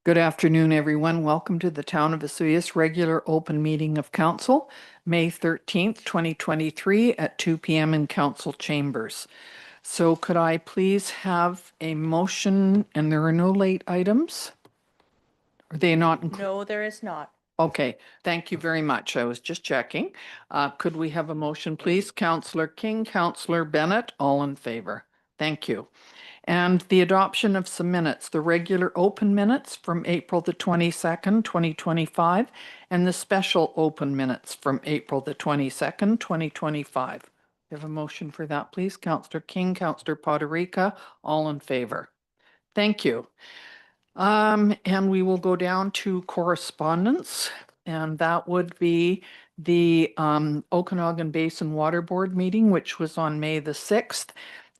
Good afternoon, everyone. Welcome to the Town of Vesuvius regular open meeting of council, May 13th, 2023 at 2 p.m. in council chambers. So could I please have a motion, and there are no late items? Are they not included? No, there is not. Okay, thank you very much. I was just checking. Could we have a motion, please? Councillor King, Councillor Bennett, all in favor. Thank you. And the adoption of some minutes, the regular open minutes from April the 22nd, 2025, and the special open minutes from April the 22nd, 2025. You have a motion for that, please? Councillor King, Councillor Poderica, all in favor. Thank you. And we will go down to correspondence, and that would be the Okanagan Basin Water Board meeting, which was on May the 6th,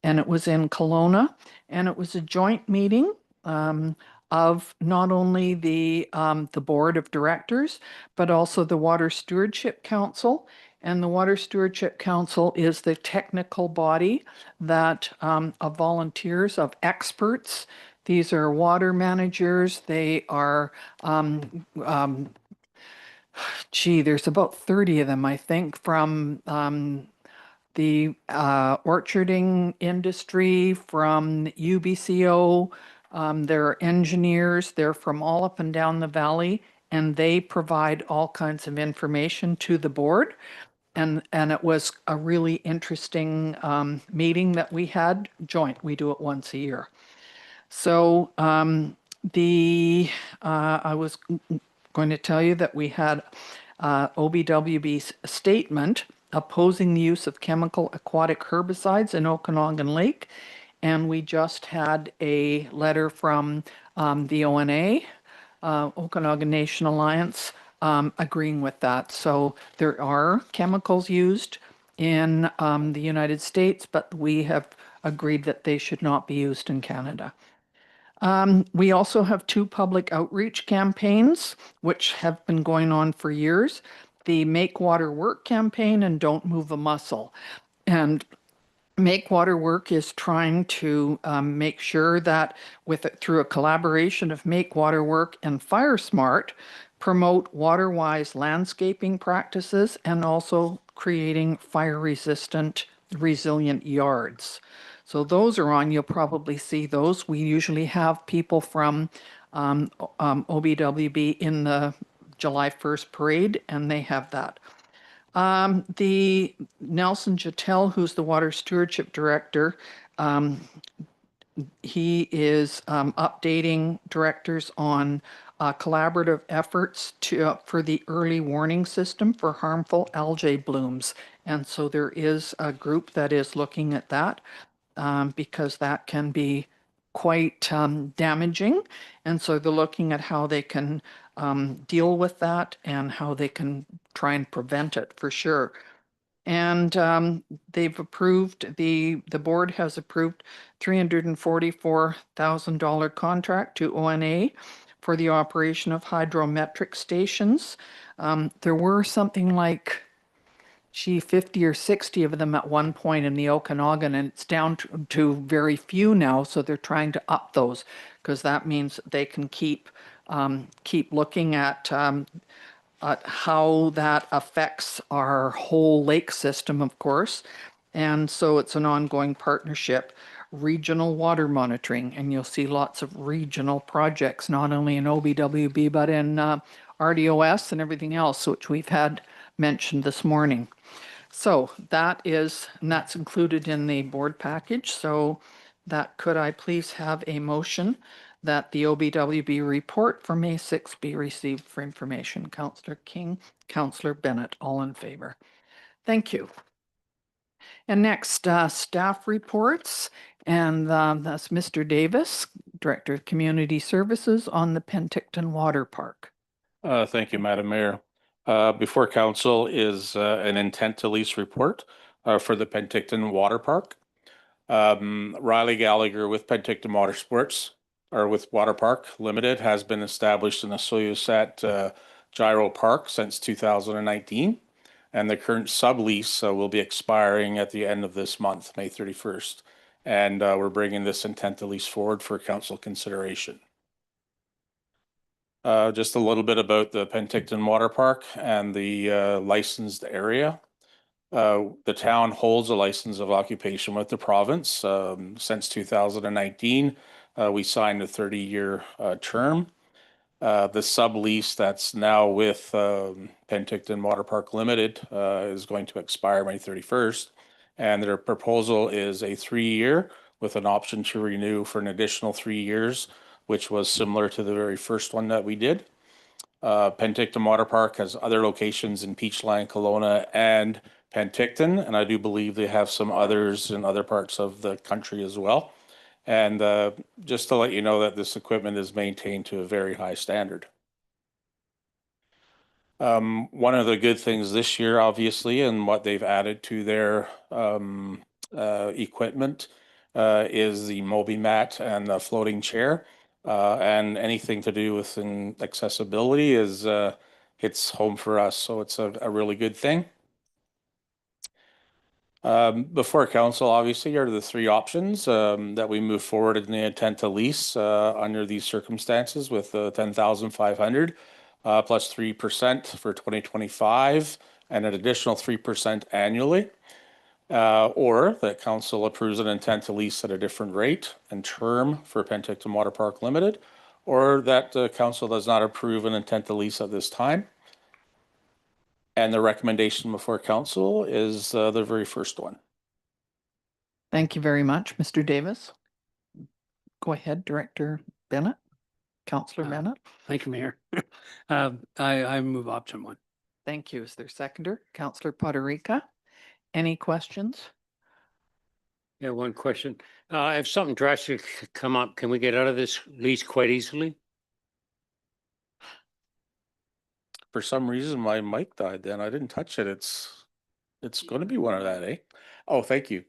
and it was in Kelowna, and it was a joint meeting of not only the Board of Directors, but also the Water Stewardship Council. And the Water Stewardship Council is the technical body that of volunteers, of experts. These are water managers. They are, there's about 30 of them, I think, from the orcharding industry, from UBCO. They're engineers. They're from all up and down the valley, and they provide all kinds of information to the board. And it was a really interesting meeting that we had joint. We do it once a year. So I was going to tell you that we had OBWB's statement opposing the use of chemical aquatic herbicides in Okanagan Lake. And we just had a letter from the ONA, Okanagan Nation Alliance, agreeing with that. So there are chemicals used in the United States, but we have agreed that they should not be used in Canada. We also have two public outreach campaigns, which have been going on for years. The Make Water Work campaign and Don't Move a Muscle. And Make Water Work is trying to make sure that through a collaboration of Make Water Work and FireSmart, promote water-wise landscaping practices and also creating fire-resistant, resilient yards. So those are on. You'll probably see those. We usually have people from OBWB in the July 1st parade, and they have that. The Nelson Jetel, who's the Water Stewardship Director, he is updating directors on collaborative efforts for the early warning system for harmful algae blooms. And so there is a group that is looking at that because that can be quite damaging. And so they're looking at how they can deal with that and how they can try and prevent it for sure. And they've approved, the board has approved $344,000 contract to ONA for the operation of hydrometric stations. There were something like 50 or 60 of them at one point in the Okanagan, and it's down to very few now. So they're trying to up those because that means they can keep looking at how that affects our whole lake system, of course. And so it's an ongoing partnership. Regional water monitoring, and you'll see lots of regional projects, not only in OBWB, but in RDOS and everything else, which we've had mentioned this morning. So that's included in the board package. So that could I please have a motion that the OBWB report for May 6th be received for information? Councillor King, Councillor Bennett, all in favor. Thank you. And next, staff reports. And that's Mr. Davis, Director of Community Services on the Penticton Water Park. Thank you, Madam Mayor. Before council is an intent to lease report for the Penticton Water Park. Riley Gallagher with Penticton Water Sports, or with Water Park Limited, has been established in the Soyuzat Gyro Park since 2019. And the current sublease will be expiring at the end of this month, May 31st. And we're bringing this intent to lease forward for council consideration. Just a little bit about the Penticton Water Park and the licensed area. The town holds a license of occupation with the province since 2019. We signed a 30-year term. The sublease that's now with Penticton Water Park Limited is going to expire May 31st. And their proposal is a 3-year with an option to renew for an additional 3 years, which was similar to the very first one that we did. Penticton Water Park has other locations in Peachland, Kelowna, and Penticton, and I do believe they have some others in other parts of the country as well. And just to let you know that this equipment is maintained to a very high standard. One of the good things this year, obviously, and what they've added to their equipment is the MobiMat and the floating chair. And anything to do with accessibility is hits home for us. So it's a really good thing. Before council, obviously, are the 3 options that we move forward in the intent to lease under these circumstances with 10,500 plus 3% for 2025 and an additional 3% annually. Or that council approves an intent to lease at a different rate and term for Penticton Water Park Limited, or that the council does not approve an intent to lease at this time. And the recommendation before council is the very first one. Thank you very much, Mr. Davis. Go ahead, Director Bennett. Councillor Bennett. Thank you, Mayor. I move option 1. Thank you. Is there a seconder? Councillor Poderica. Any questions? Yeah, one question. If something drastic come up, can we get out of this lease quite easily? For some reason, my mic died then. I didn't touch it. It's going to be one of that, eh? Oh, thank you.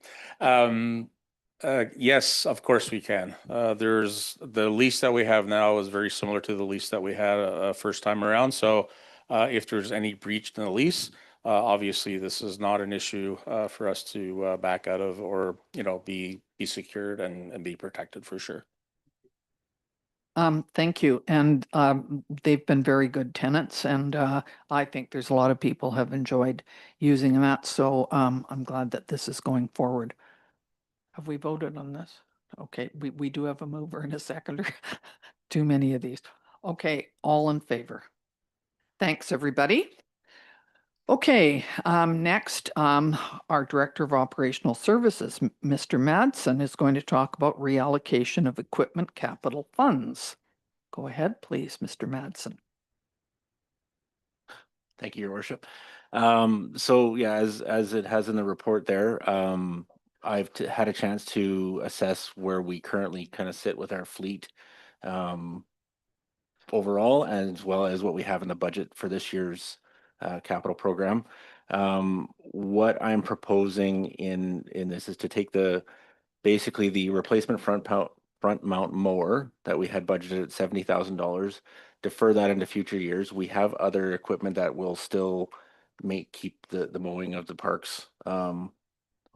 Yes, of course we can. There's the lease that we have now is very similar to the lease that we had first time around. So if there's any breach in the lease, obviously this is not an issue for us to back out of or, be secured and be protected for sure. Thank you. And they've been very good tenants, and I think there's a lot of people have enjoyed using that. So I'm glad that this is going forward. Have we voted on this? Okay, we do have a mover and a seconder. Too many of these. Okay, all in favor. Thanks, everybody. Okay, next, our Director of Operational Services, Mr. Madsen, is going to talk about reallocation of equipment capital funds. Go ahead, please, Mr. Madsen. Thank you, Your Worship. So yeah, as it has in the report there, I've had a chance to assess where we currently kind of sit with our fleet overall, as well as what we have in the budget for this year's capital program. What I'm proposing in this is to take basically the replacement front mount mower that we had budgeted at $70,000, defer that into future years. We have other equipment that will still keep the mowing of the parks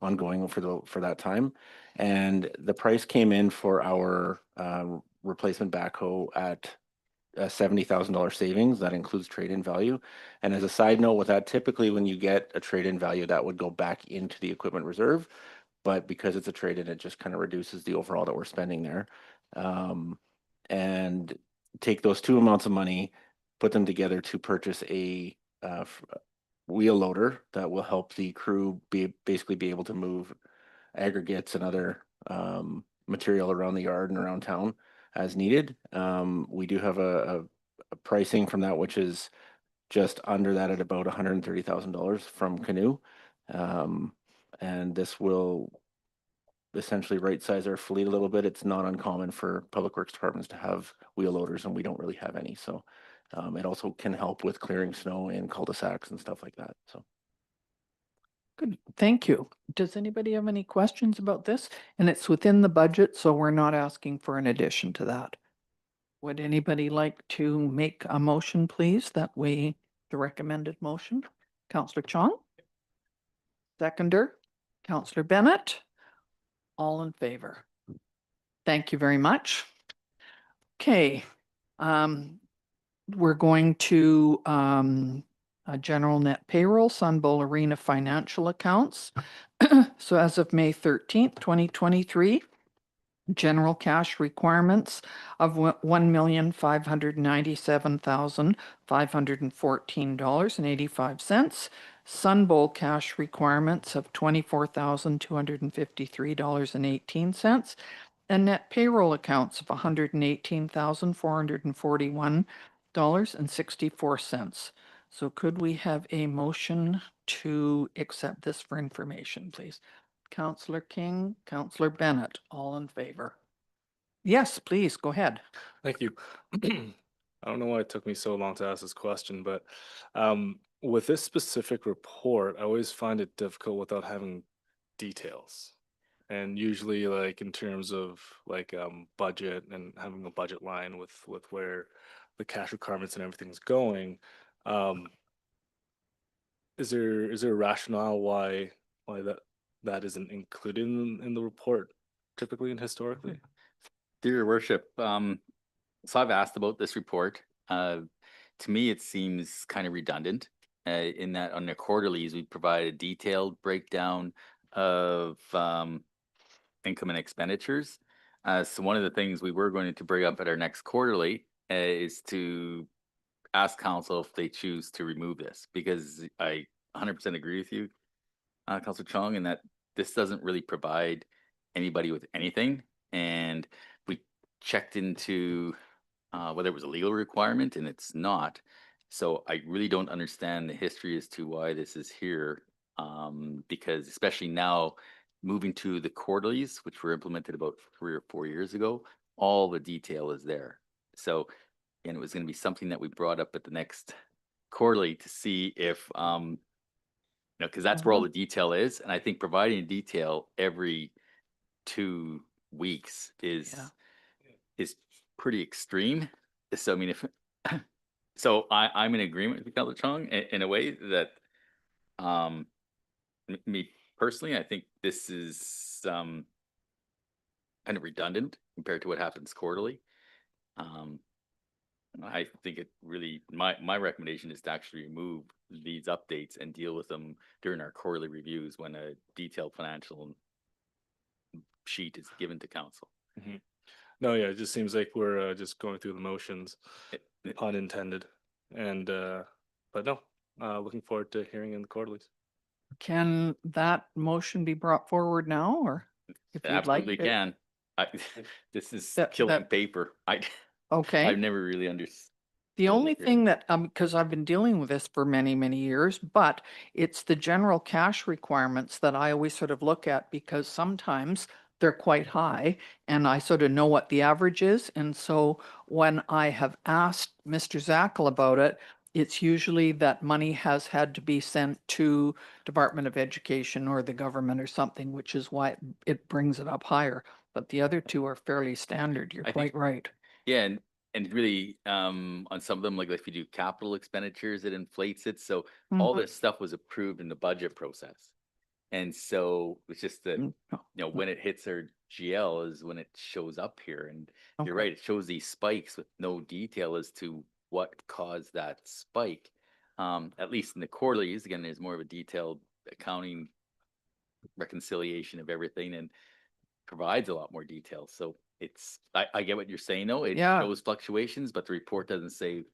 ongoing for that time. And the price came in for our replacement backhoe at $70,000 savings. That includes trade-in value. And as a side note with that, typically when you get a trade-in value, that would go back into the equipment reserve. But because it's a trade-in, it just kind of reduces the overall that we're spending there. And take those 2 amounts of money, put them together to purchase a wheel loader that will help the crew basically be able to move aggregates and other material around the yard and around town as needed. We do have a pricing from that, which is just under that at about $130,000 from Canoe. And this will essentially right size our fleet a little bit. It's not uncommon for public works departments to have wheel loaders, and we don't really have any. So it also can help with clearing snow in cul-de-sacs and stuff like that. So. Good, thank you. Does anybody have any questions about this? And it's within the budget, so we're not asking for an addition to that. Would anybody like to make a motion, please, the recommended motion? Councillor Chong? Seconder? Councillor Bennett? All in favor? Thank you very much. Okay. we're going to general net payroll, Sun Bowl Arena financial accounts. So as of May 13th, 2023, general cash requirements of $1,597,514.85. Sun Bowl cash requirements of $24,253.18. And net payroll accounts of $118,441.64. So could we have a motion to accept this for information, please? Counselor King, Counselor Bennett, all in favor? Yes, please, go ahead. Thank you. I don't know why it took me so long to ask this question, but with this specific report, I always find it difficult without having details. And usually, like in terms of like budget and having a budget line with where the cash requirements and everything's going, is there a rationale why that isn't included in the report typically and historically? Through your worship, so I've asked about this report. To me, it seems kind of redundant in that on the quarterlies, we provide a detailed breakdown of income and expenditures. So one of the things we were going to bring up at our next quarterly is to ask council if they choose to remove this, because I 100% agree with you, Councilor Chong, in that this doesn't really provide anybody with anything. And we checked into whether it was a legal requirement, and it's not. So I really don't understand the history as to why this is here, because especially now, moving to the quarterlies, which were implemented about 3 or 4 years ago, all the detail is there. So, and it was going to be something that we brought up at the next quarterly to see if, because that's where all the detail is. And I think providing detail every 2 weeks is pretty extreme. So I mean, if so, I'm in agreement with Councilor Chong in a way that, me personally, I think this is kind of redundant compared to what happens quarterly. I think it really, my recommendation is to actually remove these updates and deal with them during our quarterly reviews when a detailed financial sheet is given to council. No, yeah, it just seems like we're just going through the motions, pun intended. And but no, looking forward to hearing in the quarterlies. Can that motion be brought forward now, or if you'd like? Absolutely can. This is That- killing that- paper. Okay. I've never really understood. The only agree. thing that, because I've been dealing with this for many, many years, but it's the general cash requirements that I always sort of look at, because sometimes they're quite high and I sort of know what the average is. And so when I have asked Mr. Zackel about it, it's usually that money has had to be sent to Department of Education or the government or something, which is why it brings it up higher. But the other two are fairly standard. You're I quite think- right. Yeah, and really, on some of them, like if you do capital expenditures, it inflates it. So all this stuff was approved in the budget process. And so it's just that, Mm, no, when it hits our GL is when it shows up here. And you're okay. right, it shows these spikes with no detail as to what caused that spike. At least in the quarterlies, again, there's more of a detailed accounting reconciliation of everything and provides a lot more detail. So I get what you're saying though. It Yeah. shows fluctuations, but the report doesn't say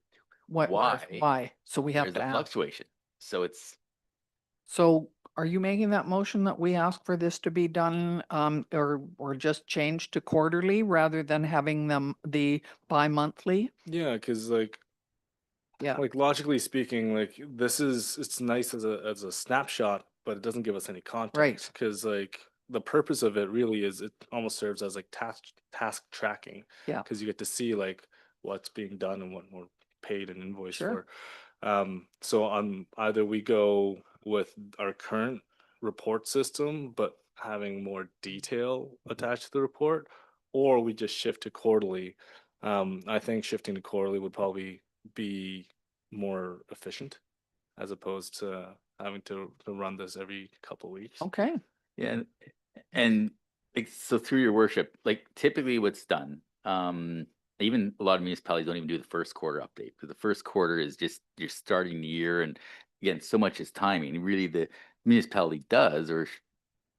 Why? Why? So we have there's to a ask. fluctuation. So it's, So are you making that motion that we ask for this to be done, or just changed to quarterly rather than having them the bi-monthly? Yeah, because like Yeah, logically speaking, like it's nice as a snapshot, but it doesn't give us any context. Because like the purpose of it really is it almost serves as like task tracking. Yeah. Because you get to see like what's being done and what we're paid and invoiced Sure. for. So on either we go with our current report system, but having more detail attached to the report, or we just shift to quarterly. I think shifting to quarterly would probably be more efficient as opposed to having to run this every couple weeks. okay, yeah. And so through your worship, like typically what's done, even a lot of municipalities don't even do the first quarter update, because the first quarter is just, you're starting the year, and again, so much is timing. Really, the municipality does, or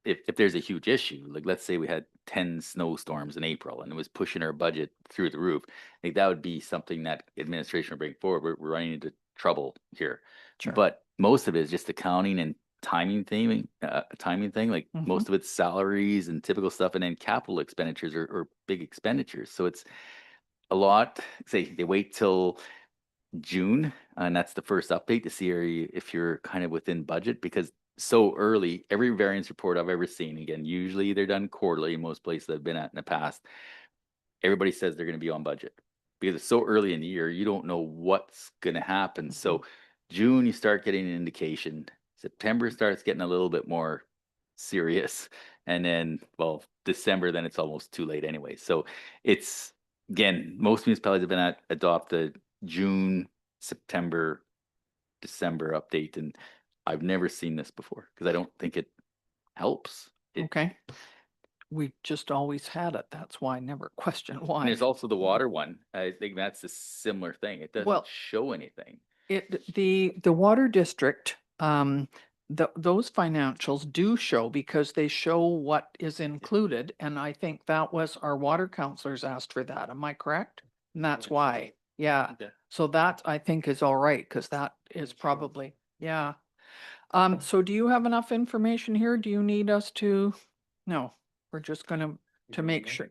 if there's a huge issue, like let's say we had 10 snowstorms in April and it was pushing our budget through the roof, I think that would be something that administration would bring forward. We're running into trouble here. Sure. But most of it is just accounting and timing thing. Like Mhm. most of it's salaries and typical stuff, and then capital expenditures or big expenditures. So it's a lot. Say they wait till June, and that's the first update to see if you're kind of within budget, because so early, every variance report I've ever seen, again, usually they're done quarterly in most places I've been at in the past. Everybody says they're going to be on budget because it's so early in the year, you don't know what's going to happen. So June, you start getting an indication. September starts getting a little bit more serious. And then, well, December, then it's almost too late anyway. So it's, again, most municipalities have been adopt the June, September, December update. And I've never seen this before because I don't think it helps. Okay. We just always had it. That's why I never questioned And why. there's also the water one. I think that's a similar thing. It Well- doesn't show anything. The water district, those financials do show because they show what is included. And I think that was our water counselors asked for that. Am I correct? And that's why, yeah. Okay. So that I think is all right, because that is probably, yeah. So do you have enough information here? Do you need us to? No, we're just gonna, to make sure.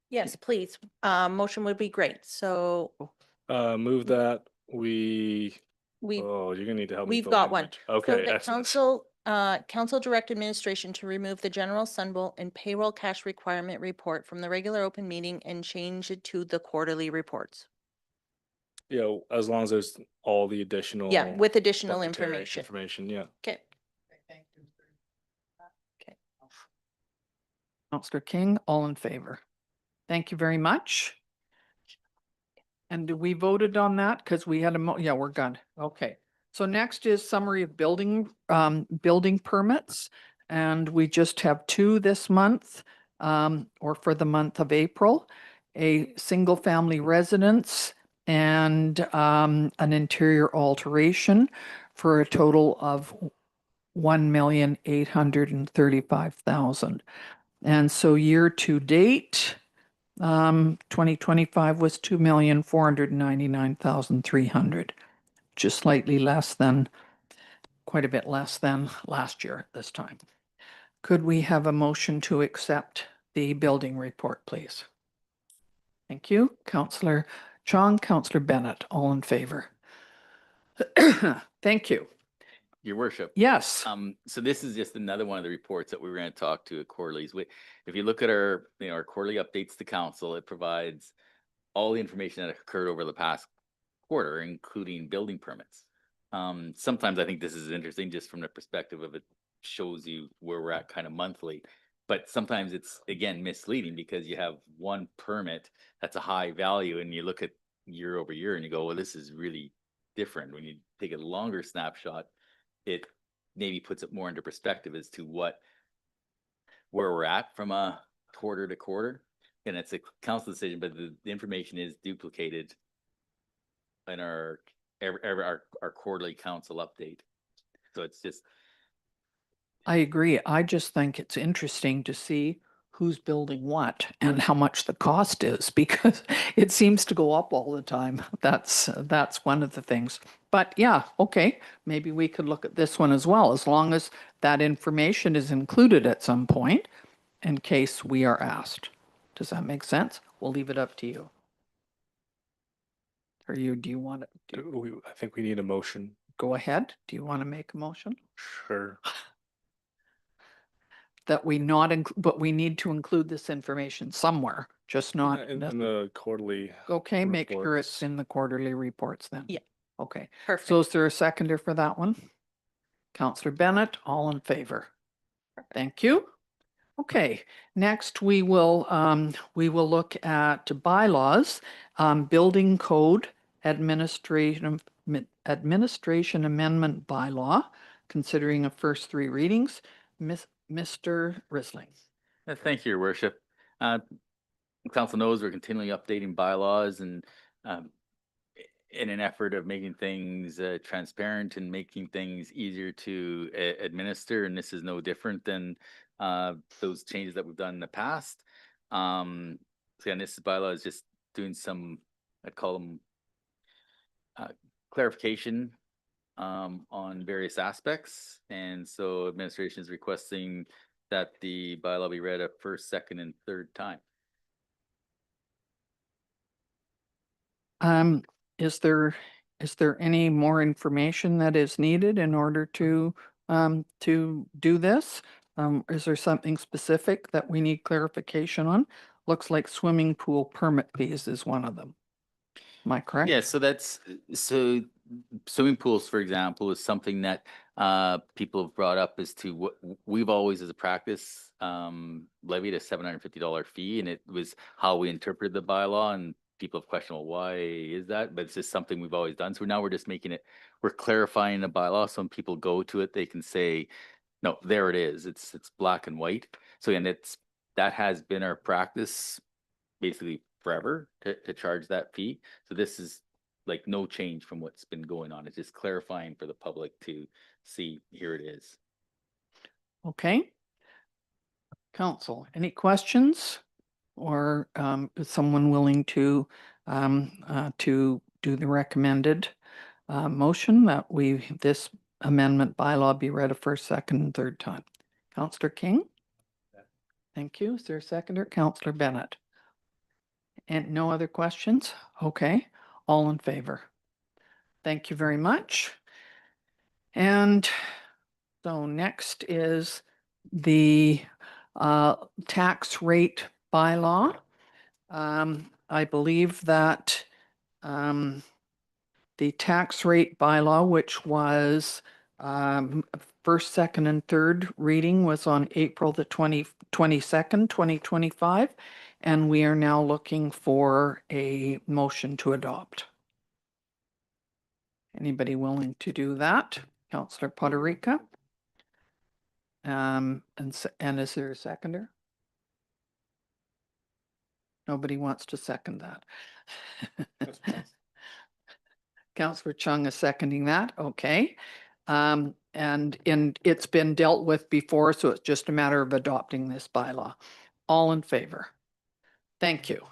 Yes, please. Motion would be great. So Move that we, we, oh, you're gonna need to help me. we've with the got one. language. So Okay, that excellent. council direct administration to remove the general Sunbolt and payroll cash requirement report from the regular open meeting and change it to the quarterly reports. Yeah, as long as there's all the additional. Yeah, with additional budgetary information. Information, yeah. Okay. Counselor King, all in favor? Thank you very much. And we voted on that because we had yeah, we're good. Okay. So next is summary of building permits. And we just have two this month, or for the month of April, a single family residence and an interior alteration for a total of 1,835,000. And so year to date, 2025 was 2,499,300, just slightly less than, quite a bit less than last year at this time. Could we have a motion to accept the building report, please? Thank you. Councillor Chong, Councillor Bennett, all in favor. Thank you. Your worship. Yes. So this is just another one of the reports that we were going to talk to at quarterlies. If you look at our, our quarterly updates to council, it provides all the information that occurred over the past quarter, including building permits. Sometimes I think this is interesting just from the perspective of it shows you where we're at kind of monthly, but sometimes it's again misleading because you have one permit that's a high value and you look at year over year and you go, well, this is really different. When you take a longer snapshot, it maybe puts it more into perspective as to where we're at from a quarter to quarter. And it's a council decision, but the information is duplicated in our quarterly council update. So it's just. I agree. I just think it's interesting to see who's building what and how much the cost is, because it seems to go up all the time. That's one of the things. But yeah, okay, maybe we could look at this one as well, as long as that information is included at some point in case we are asked. Does that make sense? We'll leave it up to you. Or do you want to I think we need a motion. go ahead? Do you want to make a motion? Sure. That we not but we need to include this information somewhere, just not. In the quarterly. Okay, make sure reports. it's in the quarterly reports then. Yeah. Okay, Perfect. so is there a seconder for that one? Councillor Bennett, all in favor? Thank you. Okay, next we will look at bylaws, building code administration amendment bylaw, considering a first three readings. Mr. Risling. Thank you, Your Worship. council knows, we're continually updating bylaws and in an effort of making things transparent and making things easier to administer. And this is no different than those changes that we've done in the past. So again, this bylaw is just doing some, I'd call them clarification on various aspects. And so administration is requesting that the bylaw be read a first, second, and third time. Is there any more information that is needed in order to do this? Is there something specific that we need clarification on? Looks like swimming pool permit fees is one of them. Am I correct? Yeah, so so swimming pools, for example, is something that people have brought up as to what we've always, as a practice, levied a $750 fee, and it was how we interpreted the bylaw. And people have questioned, well, why is that? But it's just something we've always done. So now we're just making it, we're clarifying the bylaw. So when people go to it, they can say, no, there it is. It's black and white. So again, that has been our practice basically forever to charge that fee. So this is like no change from what's been going on. It's just clarifying for the public to see, here it is. Okay. Council, any questions? Or is someone willing to do the recommended motion that this amendment bylaw be read a first, second, and third time? Councillor King? Thank you. Is there a seconder? Councillor Bennett? And no other questions? Okay, all in favor? Thank you very much. And so next is the tax rate bylaw. I believe that the tax rate bylaw, which was first, second, and third reading, was on April the 22nd, 2025, and we are now looking for a motion to adopt. Anybody willing to do that? Councillor Poderica? And is there a seconder? Nobody wants to second that. Councillor Chung is seconding that. Okay. And it's been dealt with before, so it's just a matter of adopting this bylaw. All in favor? Thank you.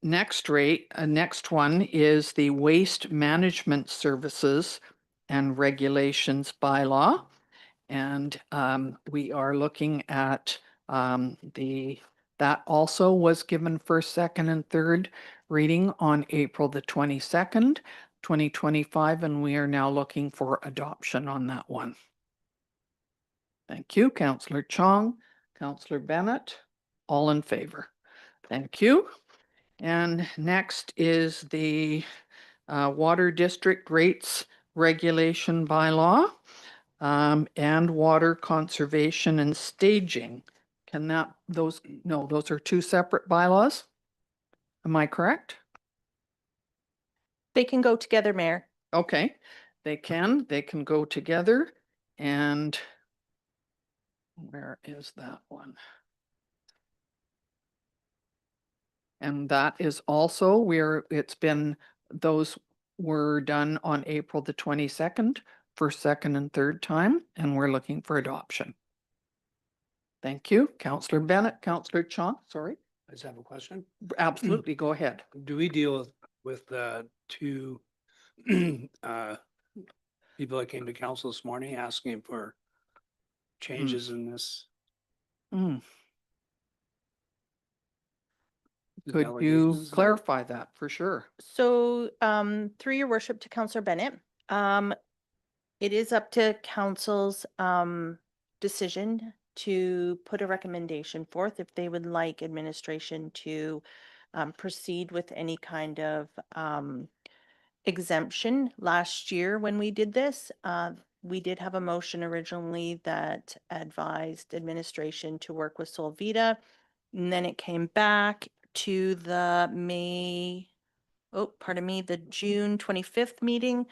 Next one is the Waste Management Services and Regulations bylaw. And we are looking at that also was given first, second, and third reading on April the 22nd, 2025, and we are now looking for adoption on that one. Thank you, Councillor Chong, Councillor Bennett, all in favor. Thank you. And next is the Water District Rates Regulation bylaw. And water conservation and staging. Those are two separate bylaws? Am I correct? They can go together, Mayor. Okay, they can go together. And where is that one? And that is also those were done on April the 22nd. First, second, and third time, and we're looking for adoption. Thank you. Councillor Bennett, Councillor Chong, sorry. I just have a question. Absolutely, go ahead. Do we deal with two people that came to council this morning asking for changes in this? Mm. these Could you allegations? clarify that for sure? So, through your worship to Councillor Bennett, it is up to council's decision to put a recommendation forth if they would like administration to proceed with any kind of exemption. Last year when we did this, we did have a motion originally that advised administration to work with Solvita, and then it came back to the the June 25th meeting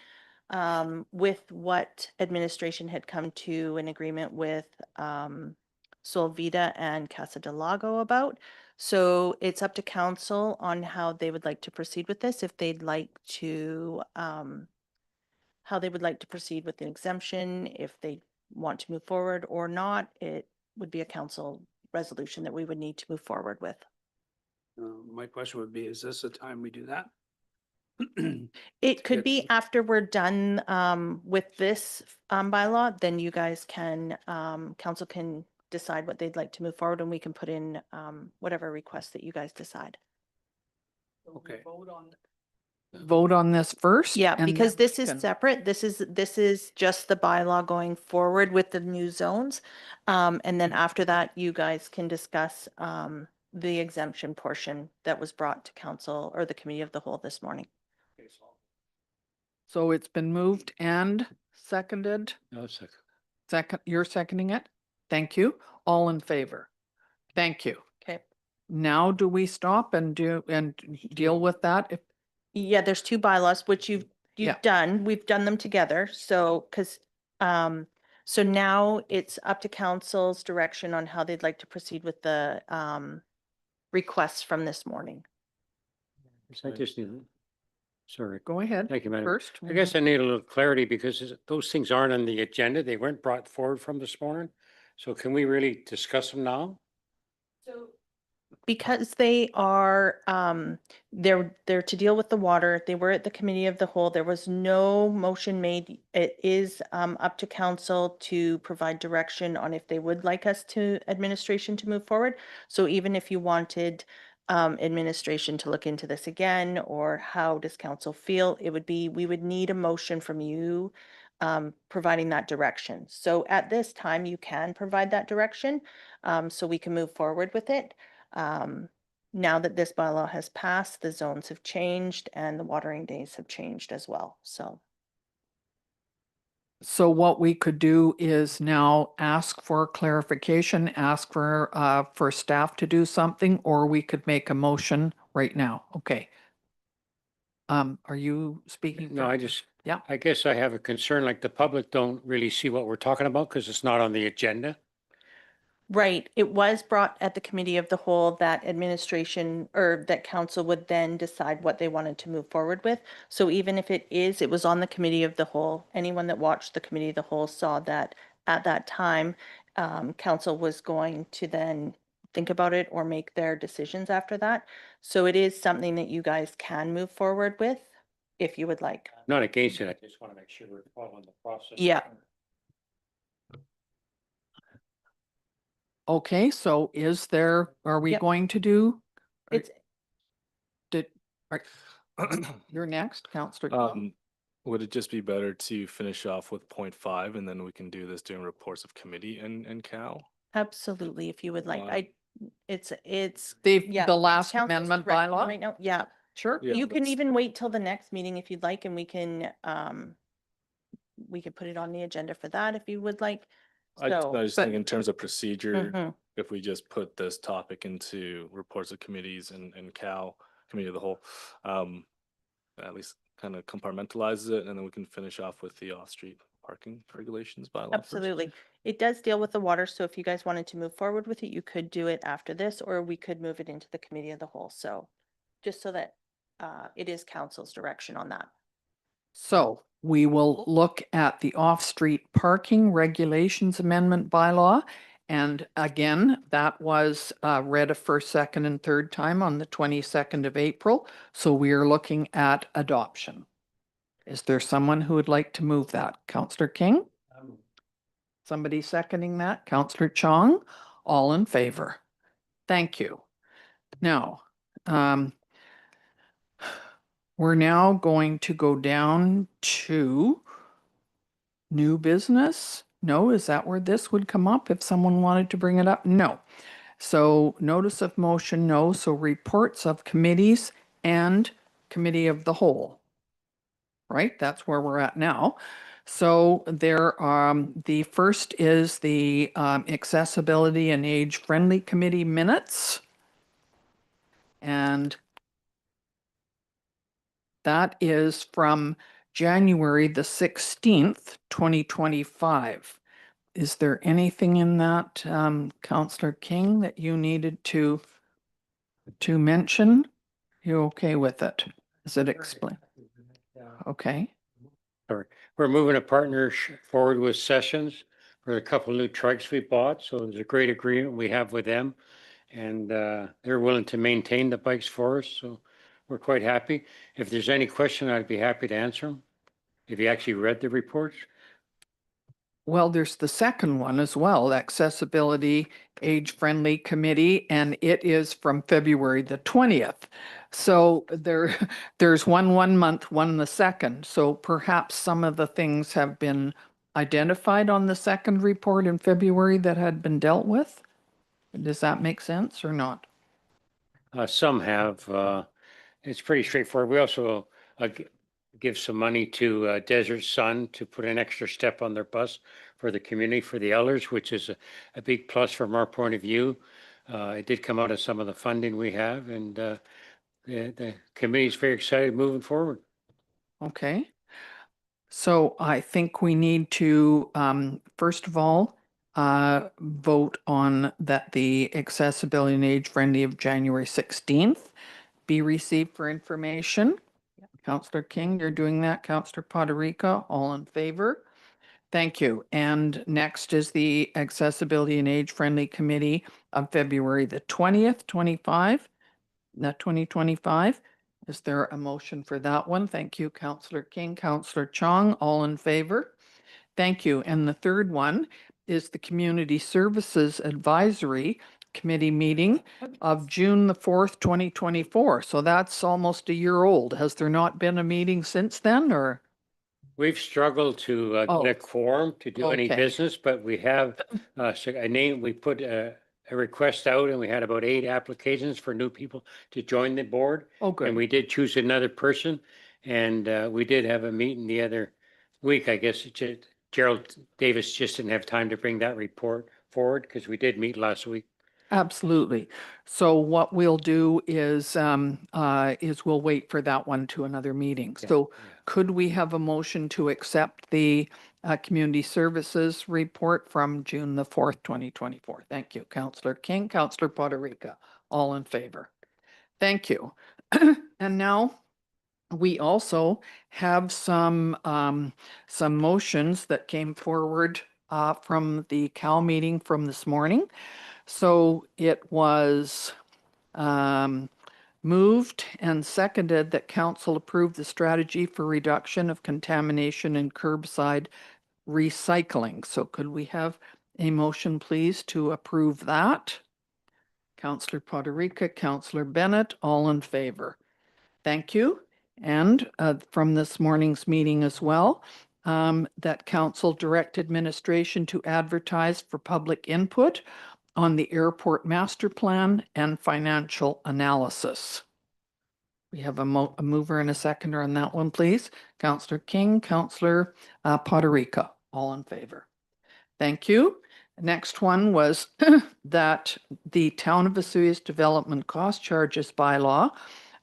with what administration had come to an agreement with Solvita and Casa del Lago about. So it's up to council on how they would like to proceed with this, if they'd like to, how they would like to proceed with the exemption, if they want to move forward or not. It would be a council resolution that we would need to move forward with. My question would be, is this the time we do that? It could Good. be after we're done with this bylaw, then you guys can, council can decide what they'd like to move forward and we can put in whatever requests that you guys decide. Okay. Vote on this first? Yeah, and because then this we is can- separate. This is just the bylaw going forward with the new zones. And then after that, you guys can discuss the exemption portion that was brought to council or the committee of the whole this morning. So it's been moved and seconded. No, second. Second, you're seconding it? Thank you. All in favor? Thank you. Okay. Now do we stop and deal with that? If Yeah, there's two bylaws, which Yeah. you've done. We've done them together. So, so now it's up to council's direction on how they'd like to proceed with the requests from this morning. I just need, sorry. Go ahead Thank you, Madam. first. I guess I need a little clarity because those things aren't on the agenda. They weren't brought forward from this morning. So can we really discuss them now? So because they are, they're to deal with the water, they were at the committee of the whole, there was no motion made. It is up to council to provide direction on if they would like us to administration to move forward. So even if you wanted administration to look into this again, or how does council feel, it would be, we would need a motion from you providing that direction. So at this time, you can provide that direction so we can move forward with it. Now that this bylaw has passed, the zones have changed and the watering days have changed as well. So So what we could do is now ask for clarification, ask for staff to do something, or we could make a motion right now. Okay. Are you speaking? No, for- I just. Yeah. I guess I have a concern, like the public don't really see what we're talking about because it's not on the agenda. right, it was brought at the committee of the whole that administration or that council would then decide what they wanted to move forward with. So even if it was on the committee of the whole, anyone that watched the committee of the whole saw that at that time, council was going to then think about it or make their decisions after that. So it is something that you guys can move forward with if you would like. Not against it. I just want to make sure we're following the process. Yeah. Okay, so are we Yep. going to do? Are- It's, You're next, Counselor. Tom. Would it just be better to finish off with 0.5 and then we can do this during reports of committee and Cal? absolutely, if you would like. Wow. It's, yeah. The last council's amendment direction bylaw? right now, yeah. Sure. Yeah, You can that's- even wait till the next meeting if you'd like, and we could put it on the agenda for that if you would like. I So, just but- think in terms of procedure, Mhm. if we just put this topic into reports of committees and Cal, committee of the whole, at least kind of compartmentalizes it, and then we can finish off with the off-street parking regulations bylaw. first. Absolutely. It does deal with the water, so if you guys wanted to move forward with it, you could do it after this, or we could move it into the committee of the whole. So just so that it is council's direction on that. So we will look at the off-street parking regulations amendment bylaw. And again, that was read a first, second, and third time on the 22nd of April. So we are looking at adoption. Is there someone who would like to move that? Counselor King? Somebody seconding that? Counselor Chong? All in favor? Thank you. Now, we're now going to go down to new business. No, is that where this would come up if someone wanted to bring it up? No. So notice of motion, no. So reports of committees and committee of the whole. Right? That's where we're at now. So there, the first is the accessibility and age-friendly committee minutes. And that is from January the 16th, 2025. Is there anything in that, Counselor King, that you needed to to mention? You okay with it? Is it explained? Okay, We're moving a partnership forward with Sessions for a couple of new trucks we bought. So there's a great agreement we have with them. And they're willing to maintain the bikes for us. So we're quite happy. If there's any question, I'd be happy to answer them. If you actually read the reports. well, there's the second one as well, Accessibility Age-Friendly Committee, and it is from February the 20th. So there's one month, one the second. So perhaps some of the things have been identified on the second report in February that had been dealt with. Does that make sense or not? Some have, it's pretty straightforward. We also give some money to Desert Sun to put an extra step on their bus for the community, for the elders, which is a big plus from our point of view. It did come out of some of the funding we have, and the committee is very excited moving forward. Okay. So I think we need to, first of all, vote on that the accessibility and age-friendly of January 16th be received for information. Counselor King, you're doing that. Counselor Poderica, all in favor? Thank you. And next is the Accessibility and Age-Friendly Committee of February the 20th, 2025. Is there a motion for that one? Thank you, Counselor King. Counselor Chong, all in favor? Thank you. And the third one is the Community Services Advisory Committee meeting of June the 4th, 2024. So that's almost a year old. Has there not been a meeting since then, or? We've struggled to Oh. get a quorum to do any Okay. business, but we have we put a request out and we had about 8 applications for new people to join the board. Oh, And good. we did choose another person, and we did have a meeting the other week. I guess Gerald Davis just didn't have time to bring that report forward because we did meet last week. Absolutely. So what we'll do is we'll wait for that one to another meeting. Yeah, So yeah. could we have a motion to accept the Community Services Report from June the 4th, 2024? Thank you, Counselor King. Counselor Poderica, all in favor? Thank you. And now we also have some motions that came forward from the CAL meeting from this morning. So it was moved and seconded that council approve the strategy for reduction of contamination and curbside recycling. So could we have a motion, please, to approve that? Councillor Poderica, Councillor Bennett, all in favor. Thank you. And from this morning's meeting as well, that council direct administration to advertise for public input on the airport master plan and financial analysis. We have a mover and a seconder on that one, please. Councillor King, Councillor Poderica, all in favor. Thank you. Next one was that the Town of Vesuvius Development Cost Charges Bylaw,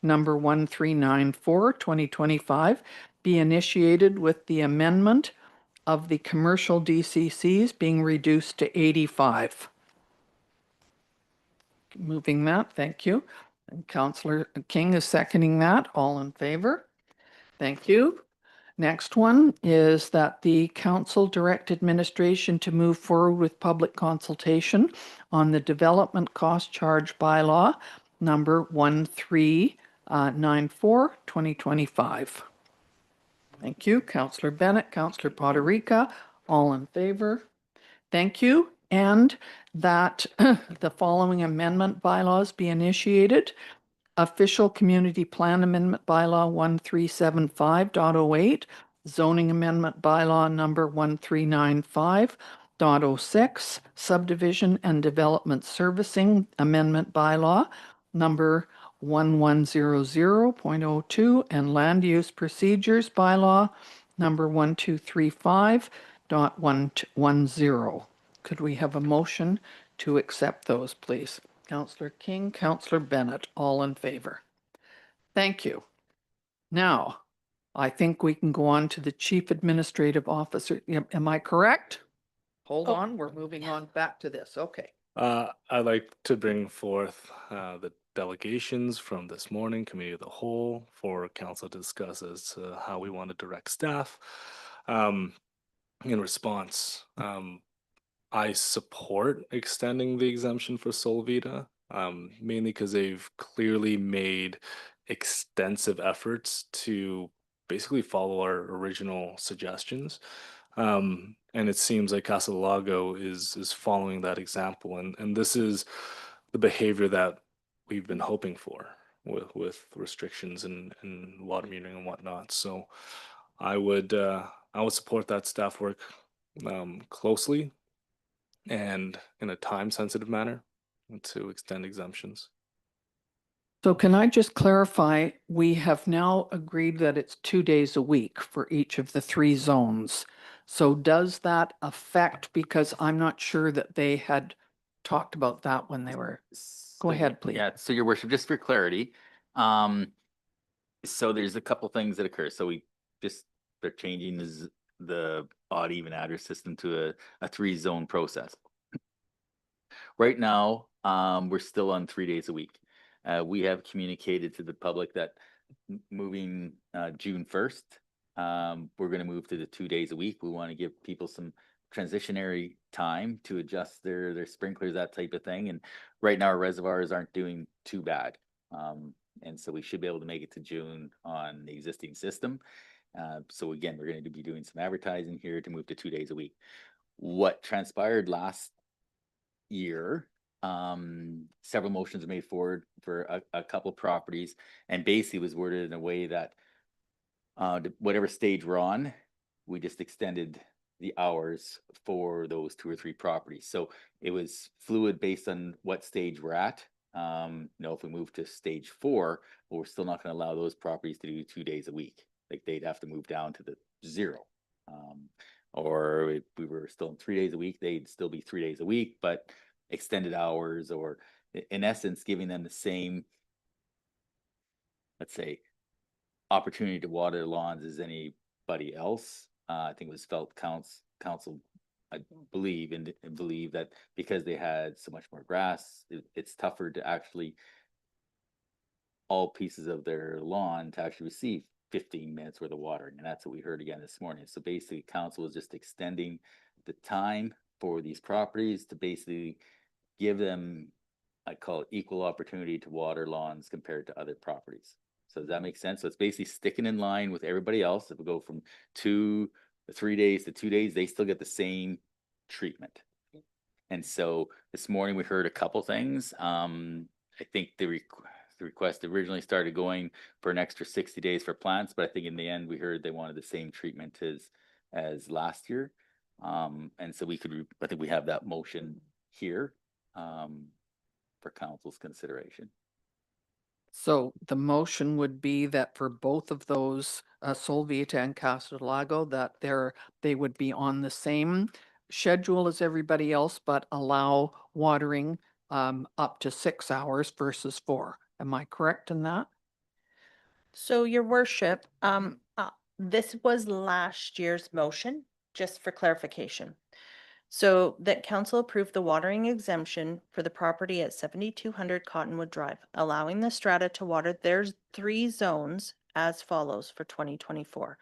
number 1394, 2025, be initiated with the amendment of the commercial DCCs being reduced to 85. Moving that, thank you. And Councillor King is seconding that. All in favor? Thank you. Next one is that the council direct administration to move forward with public consultation on the development cost charge bylaw number 1394, 2025. Thank you. Councillor Bennett, Councillor Poderica, all in favor? Thank you. And that the following amendment bylaws be initiated. Official Community Plan Amendment Bylaw 1375.08, Zoning Amendment Bylaw number 1395.06, Subdivision and Development Servicing Amendment Bylaw number 1100.02, and Land Use Procedures Bylaw number 1235.110. Could we have a motion to accept those, please? Councillor King, Councillor Bennett, all in favor. Thank you. Now, I think we can go on to the Chief Administrative Officer. Am I correct? Hold on, we're moving on back to this. Okay. I'd like to bring forth the delegations from this morning, committee of the whole, for council to discuss as to how we want to direct staff. In response, I support extending the exemption for Solvita, mainly because they've clearly made extensive efforts to basically follow our original suggestions. And it seems like Casa del Lago is following that example, and this is the behavior that we've been hoping for with restrictions and water metering and whatnot. So I would support that staff work closely and in a time sensitive manner to extend exemptions. So can I just clarify, we have now agreed that it's 2 days a week for each of the 3 zones. So does that affect, because I'm not sure that they had talked about that when they were, go So, ahead, please. Yeah, so your worship, just for clarity, so there's a couple things that occur. So they're changing the odd even address system to a 3-zone process. Right now, we're still on 3 days a week. We have communicated to the public that moving June 1st, we're going to move to the 2 days a week. We want to give people some transitionary time to adjust their sprinklers, that type of thing. And right now our reservoirs aren't doing too bad. And so we should be able to make it to June on the existing system. So again, we're going to be doing some advertising here to move to 2 days a week. What transpired last year, several motions were made forward for a couple properties, and basically was worded in a way that whatever stage we're on, we just extended the hours for those 2 or 3 properties. So it was fluid based on what stage we're at. If we move to stage 4, well, we're still not going to allow those properties to do 2 days a week. Like they'd have to move down to the 0. Or if we were still in 3 days a week, they'd still be 3 days a week, but extended hours, or in essence, giving them the same, let's say, opportunity to water their lawns as anybody else. I think it was felt council, I believe, and believe that because they had so much more grass, it's tougher to actually all pieces of their lawn to actually receive 15 minutes worth of watering. And that's what we heard again this morning. So basically council is just extending the time for these properties to basically give them, I call it, equal opportunity to water lawns compared to other properties. So does that make sense? So it's basically sticking in line with everybody else. If we go from 3 days to 2 days, they still get the same treatment. And so this morning we heard a couple things. I think the request originally started going for an extra 60 days for plants, but I think in the end we heard they wanted the same treatment as last year. And so I think we have that motion here for council's consideration. So the motion would be that for both of those, Solvita and Casa del Lago, that they would be on the same schedule as everybody else, but allow watering up to 6 hours versus 4. Am I correct in that? So your worship, this was last year's motion, just for clarification. So that council approved the watering exemption for the property at 7200 Cottonwood Drive, allowing the strata to water their 3 zones as follows for 2024.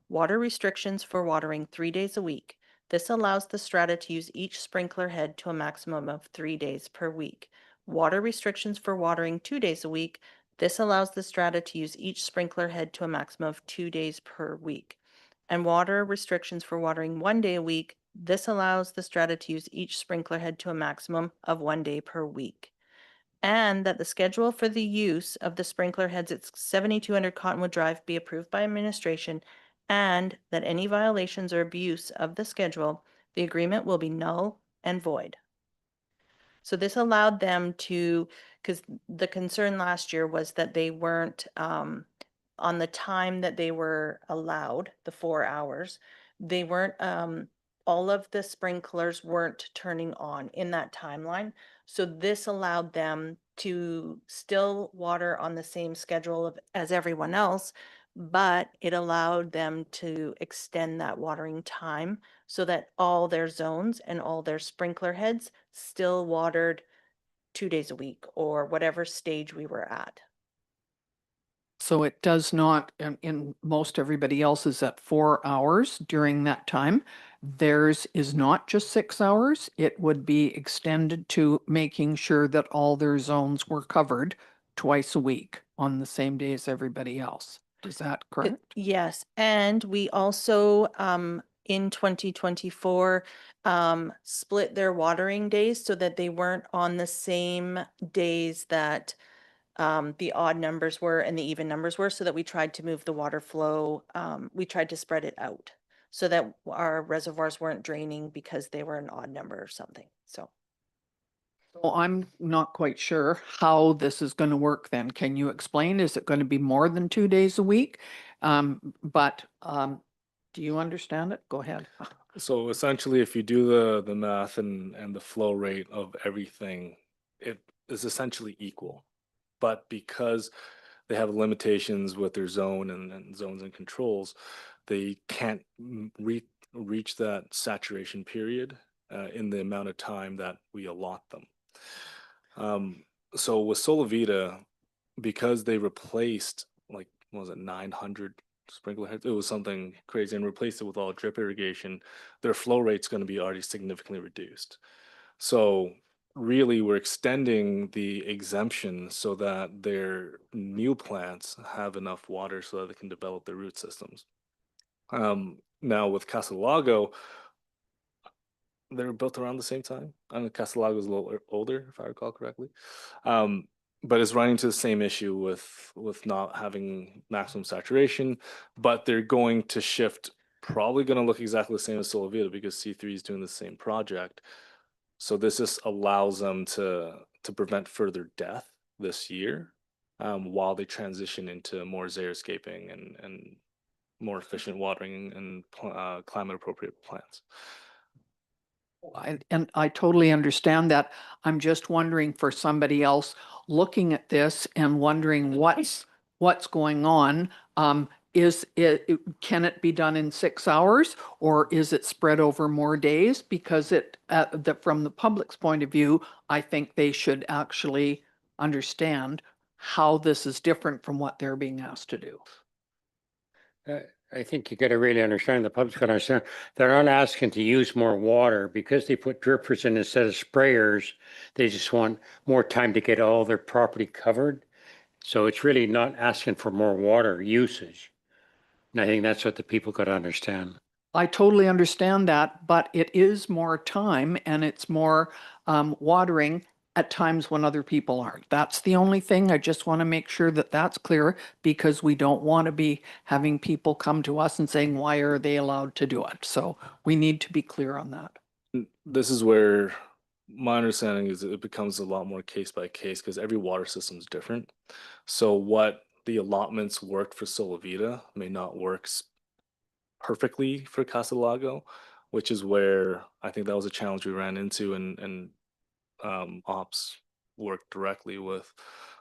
Water restrictions for watering 3 days a week. This allows the strata to use each sprinkler head to a maximum of 3 days per week. Water restrictions for watering 2 days a week. This allows the strata to use each sprinkler head to a maximum of 2 days per week. And water restrictions for watering 1 day a week. This allows the strata to use each sprinkler head to a maximum of 1 day per week. And that the schedule for the use of the sprinkler heads at 7200 Cottonwood Drive be approved by administration, and that any violations or abuse of the schedule, the agreement will be null and void. So this allowed them to, because the concern last year was that they weren't on the time that they were allowed, the 4 hours, they weren't, all of the sprinklers weren't turning on in that timeline. So this allowed them to still water on the same schedule as everyone else, but it allowed them to extend that watering time so that all their zones and all their sprinkler heads still watered 2 days a week or whatever stage we were at. So it does not, in most everybody else is at 4 hours during that time. Theirs is not just 6 hours. It would be extended to making sure that all their zones were covered twice a week on the same day as everybody else. Is that correct? Yes, and we also, in 2024, split their watering days so that they weren't on the same days that the odd numbers were and the even numbers were, so that we tried to move the water flow. We tried to spread it out so that our reservoirs weren't draining because they were an odd number or something. So Well, I'm not quite sure how this is going to work then. Can you explain? Is it going to be more than 2 days a week? Do you understand it? Go ahead. So essentially, if you do the math and the flow rate of everything, it is essentially equal. But because they have limitations with their zone and zones and controls, they can't reach that saturation period in the amount of time that we allot them. So with Solavita, because they replaced like, what was it, 900 sprinkler heads? It was something crazy, and replaced it with all drip irrigation. Their flow rate's going to be already significantly reduced. So really, we're extending the exemption so that their new plants have enough water so that they can develop their root systems. Now with Casa Lago, they were built around the same time. I know Casa Lago is a little older, if I recall correctly. But it's running into the same issue with not having maximum saturation, but they're going to shift, probably going to look exactly the same as Solavita because C3 is doing the same project. So this just allows them to prevent further death this year, while they transition into more xeriscaping and more efficient watering and climate appropriate plants. And I totally understand that. I'm just wondering for somebody else looking at this and wondering what's going on. Can it be done in 6 hours or is it spread over more days? Because from the public's point of view, I think they should actually understand how this is different from what they're being asked to do. I think you got to really understand, the public's got to understand, they're not asking to use more water because they put drippers in instead of sprayers. They just want more time to get all their property covered. So it's really not asking for more water usage. And I think that's what the people got to understand. I totally understand that, but it is more time and it's more watering at times when other people aren't. That's the only thing. I just want to make sure that that's clear because we don't want to be having people come to us and saying, why are they allowed to do it? So we need to be clear on that. This is where my understanding is it becomes a lot more case by case because every water system is different. So what the allotments worked for Solavita may not work perfectly for Casa Lago, which is where I think that was a challenge we ran into, and ops worked directly with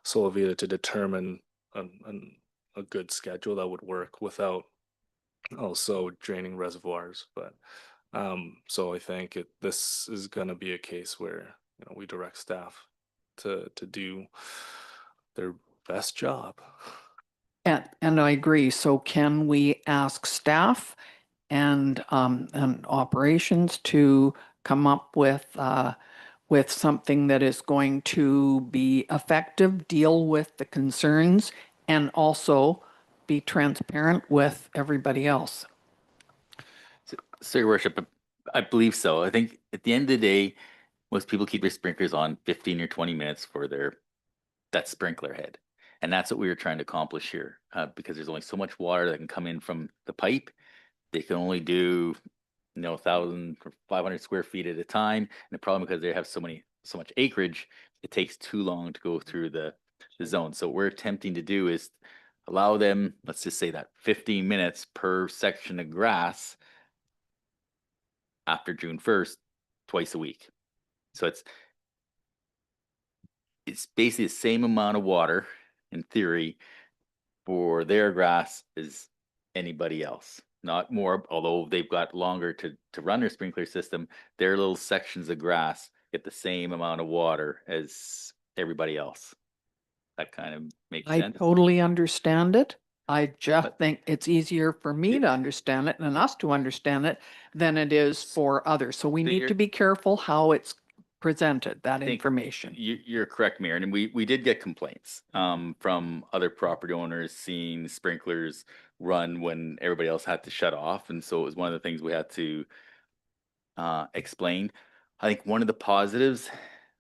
Solavita to determine a good schedule that would work without also draining reservoirs. But so I think this is going to be a case where we direct staff to do their best job. And I agree. So can we ask staff and operations to come up with something that is going to be effective, deal with the concerns, and also be transparent with everybody else? So, Your Worship, I believe so. I think at the end of the day, most people keep their sprinklers on 15 or 20 minutes for that sprinkler head. And that's what we were trying to accomplish here, because there's only so much water that can come in from the pipe. They can only do 1,000 or 500 square feet at a time. And the problem, because they have so much acreage, it takes too long to go through the zone. So what we're attempting to do is allow them, let's just say that 15 minutes per section of grass after June 1st, twice a week. So it's basically the same amount of water in theory for their grass as anybody else. Not more, although they've got longer to run their sprinkler system. Their little sections of grass get the same amount of water as everybody else. That kind of makes I sense. totally understand it. I just But- think it's easier for me to understand it and us to understand it than it is for others. So we So need you're- to be careful how it's presented, that think information. You're correct, Mayor, and we did get complaints from other property owners seeing sprinklers run when everybody else had to shut off, and so it was one of the things we had to explain. I think one of the positives,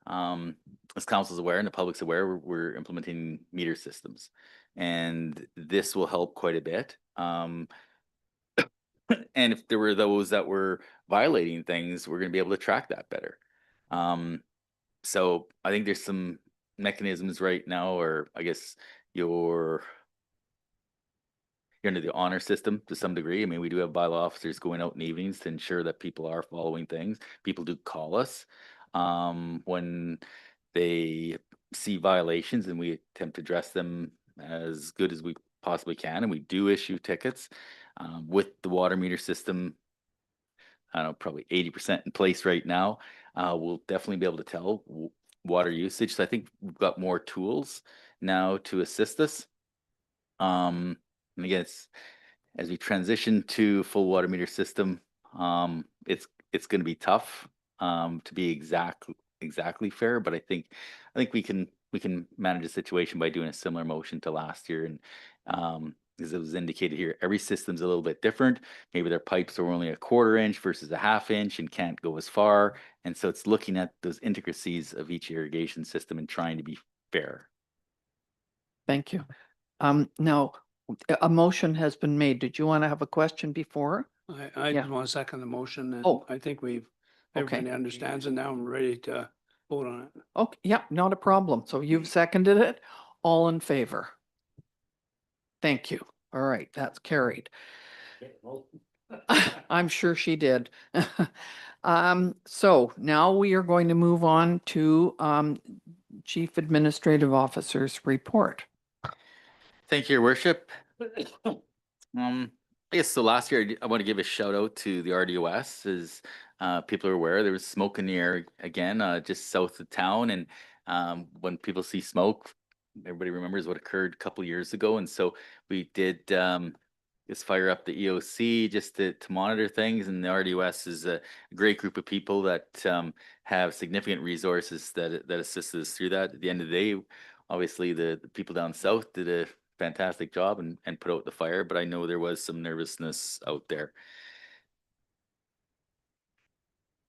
as council's aware and the public's aware, we're implementing meter systems, and this will help quite a bit. And if there were those that were violating things, we're going to be able to track that better. So I think there's some mechanisms right now, or I guess you're under the honor system to some degree. I mean, we do have bylaw officers going out in evenings to ensure that people are following things. People do call us when they see violations, and we attempt to address them as good as we possibly can. And we do issue tickets with the water meter system. I don't know, probably 80% in place right now. We'll definitely be able to tell water usage. So I think we've got more tools now to assist us. And again, as we transition to full water meter system, it's going to be tough to be exactly fair, but I think we can manage the situation by doing a similar motion to last year. And as it was indicated here, every system's a little bit different. Maybe their pipes are only a 1/4 inch versus a 1/2 inch and can't go as far. And so it's looking at those intricacies of each irrigation system and trying to be fair. Thank you. Now, a motion has been made. Did you want to have a question before? I Yeah. just want to second the motion and Oh. I think Okay. everybody understands it now. I'm ready to vote on it. Okay, yeah, not a problem. So you've seconded it. All in favor? Thank you. All right, that's carried. I'm sure she did. So now we are going to move on to Chief Administrative Officer's report. Thank you, Your Worship. I guess so last year, I want to give a shout out to the RDOS. As people are aware, there was smoke in the air again, just south of town. And when people see smoke, everybody remembers what occurred a couple years ago. And so we did just fire up the EOC just to monitor things. And the RDOS is a great group of people that have significant resources that assisted us through that. At the end of the day, obviously the people down south did a fantastic job and put out the fire, but I know there was some nervousness out there.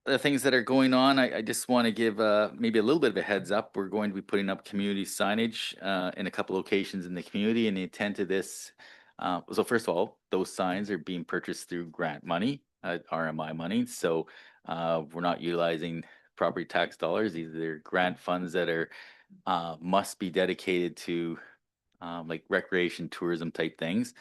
The things that are going on, I just want to give maybe a little bit of a heads up. We're going to be putting up community signage in a couple locations in the community, and the intent of this, so first of all, those signs are being purchased through grant money, RMI money, so we're not utilizing property tax dollars. These are grant funds that are must be dedicated to like recreation tourism type things.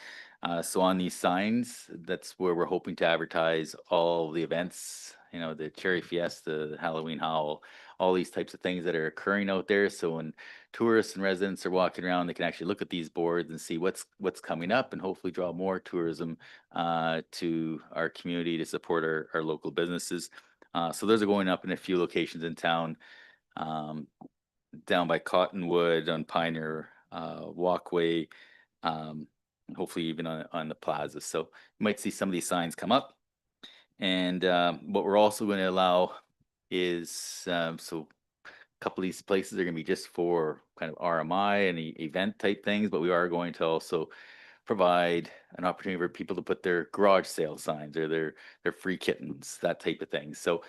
So on these signs, that's where we're hoping to advertise all the events, you know, the Cherry Fiesta, the Halloween Howl, all these types of things that are occurring out there. So when tourists and residents are walking around, they can actually look at these boards and see what's coming up and hopefully draw more tourism to our community to support our local businesses. So those are going up in a few locations in town, down by Cottonwood on Pioneer Walkway, hopefully even on the plaza. So you might see some of these signs come up. And what we're also going to allow is, so a couple of these places are going to be just for kind of RMI and event type things, but we are going to also provide an opportunity for people to put their garage sale signs or their free kittens, that type of thing. So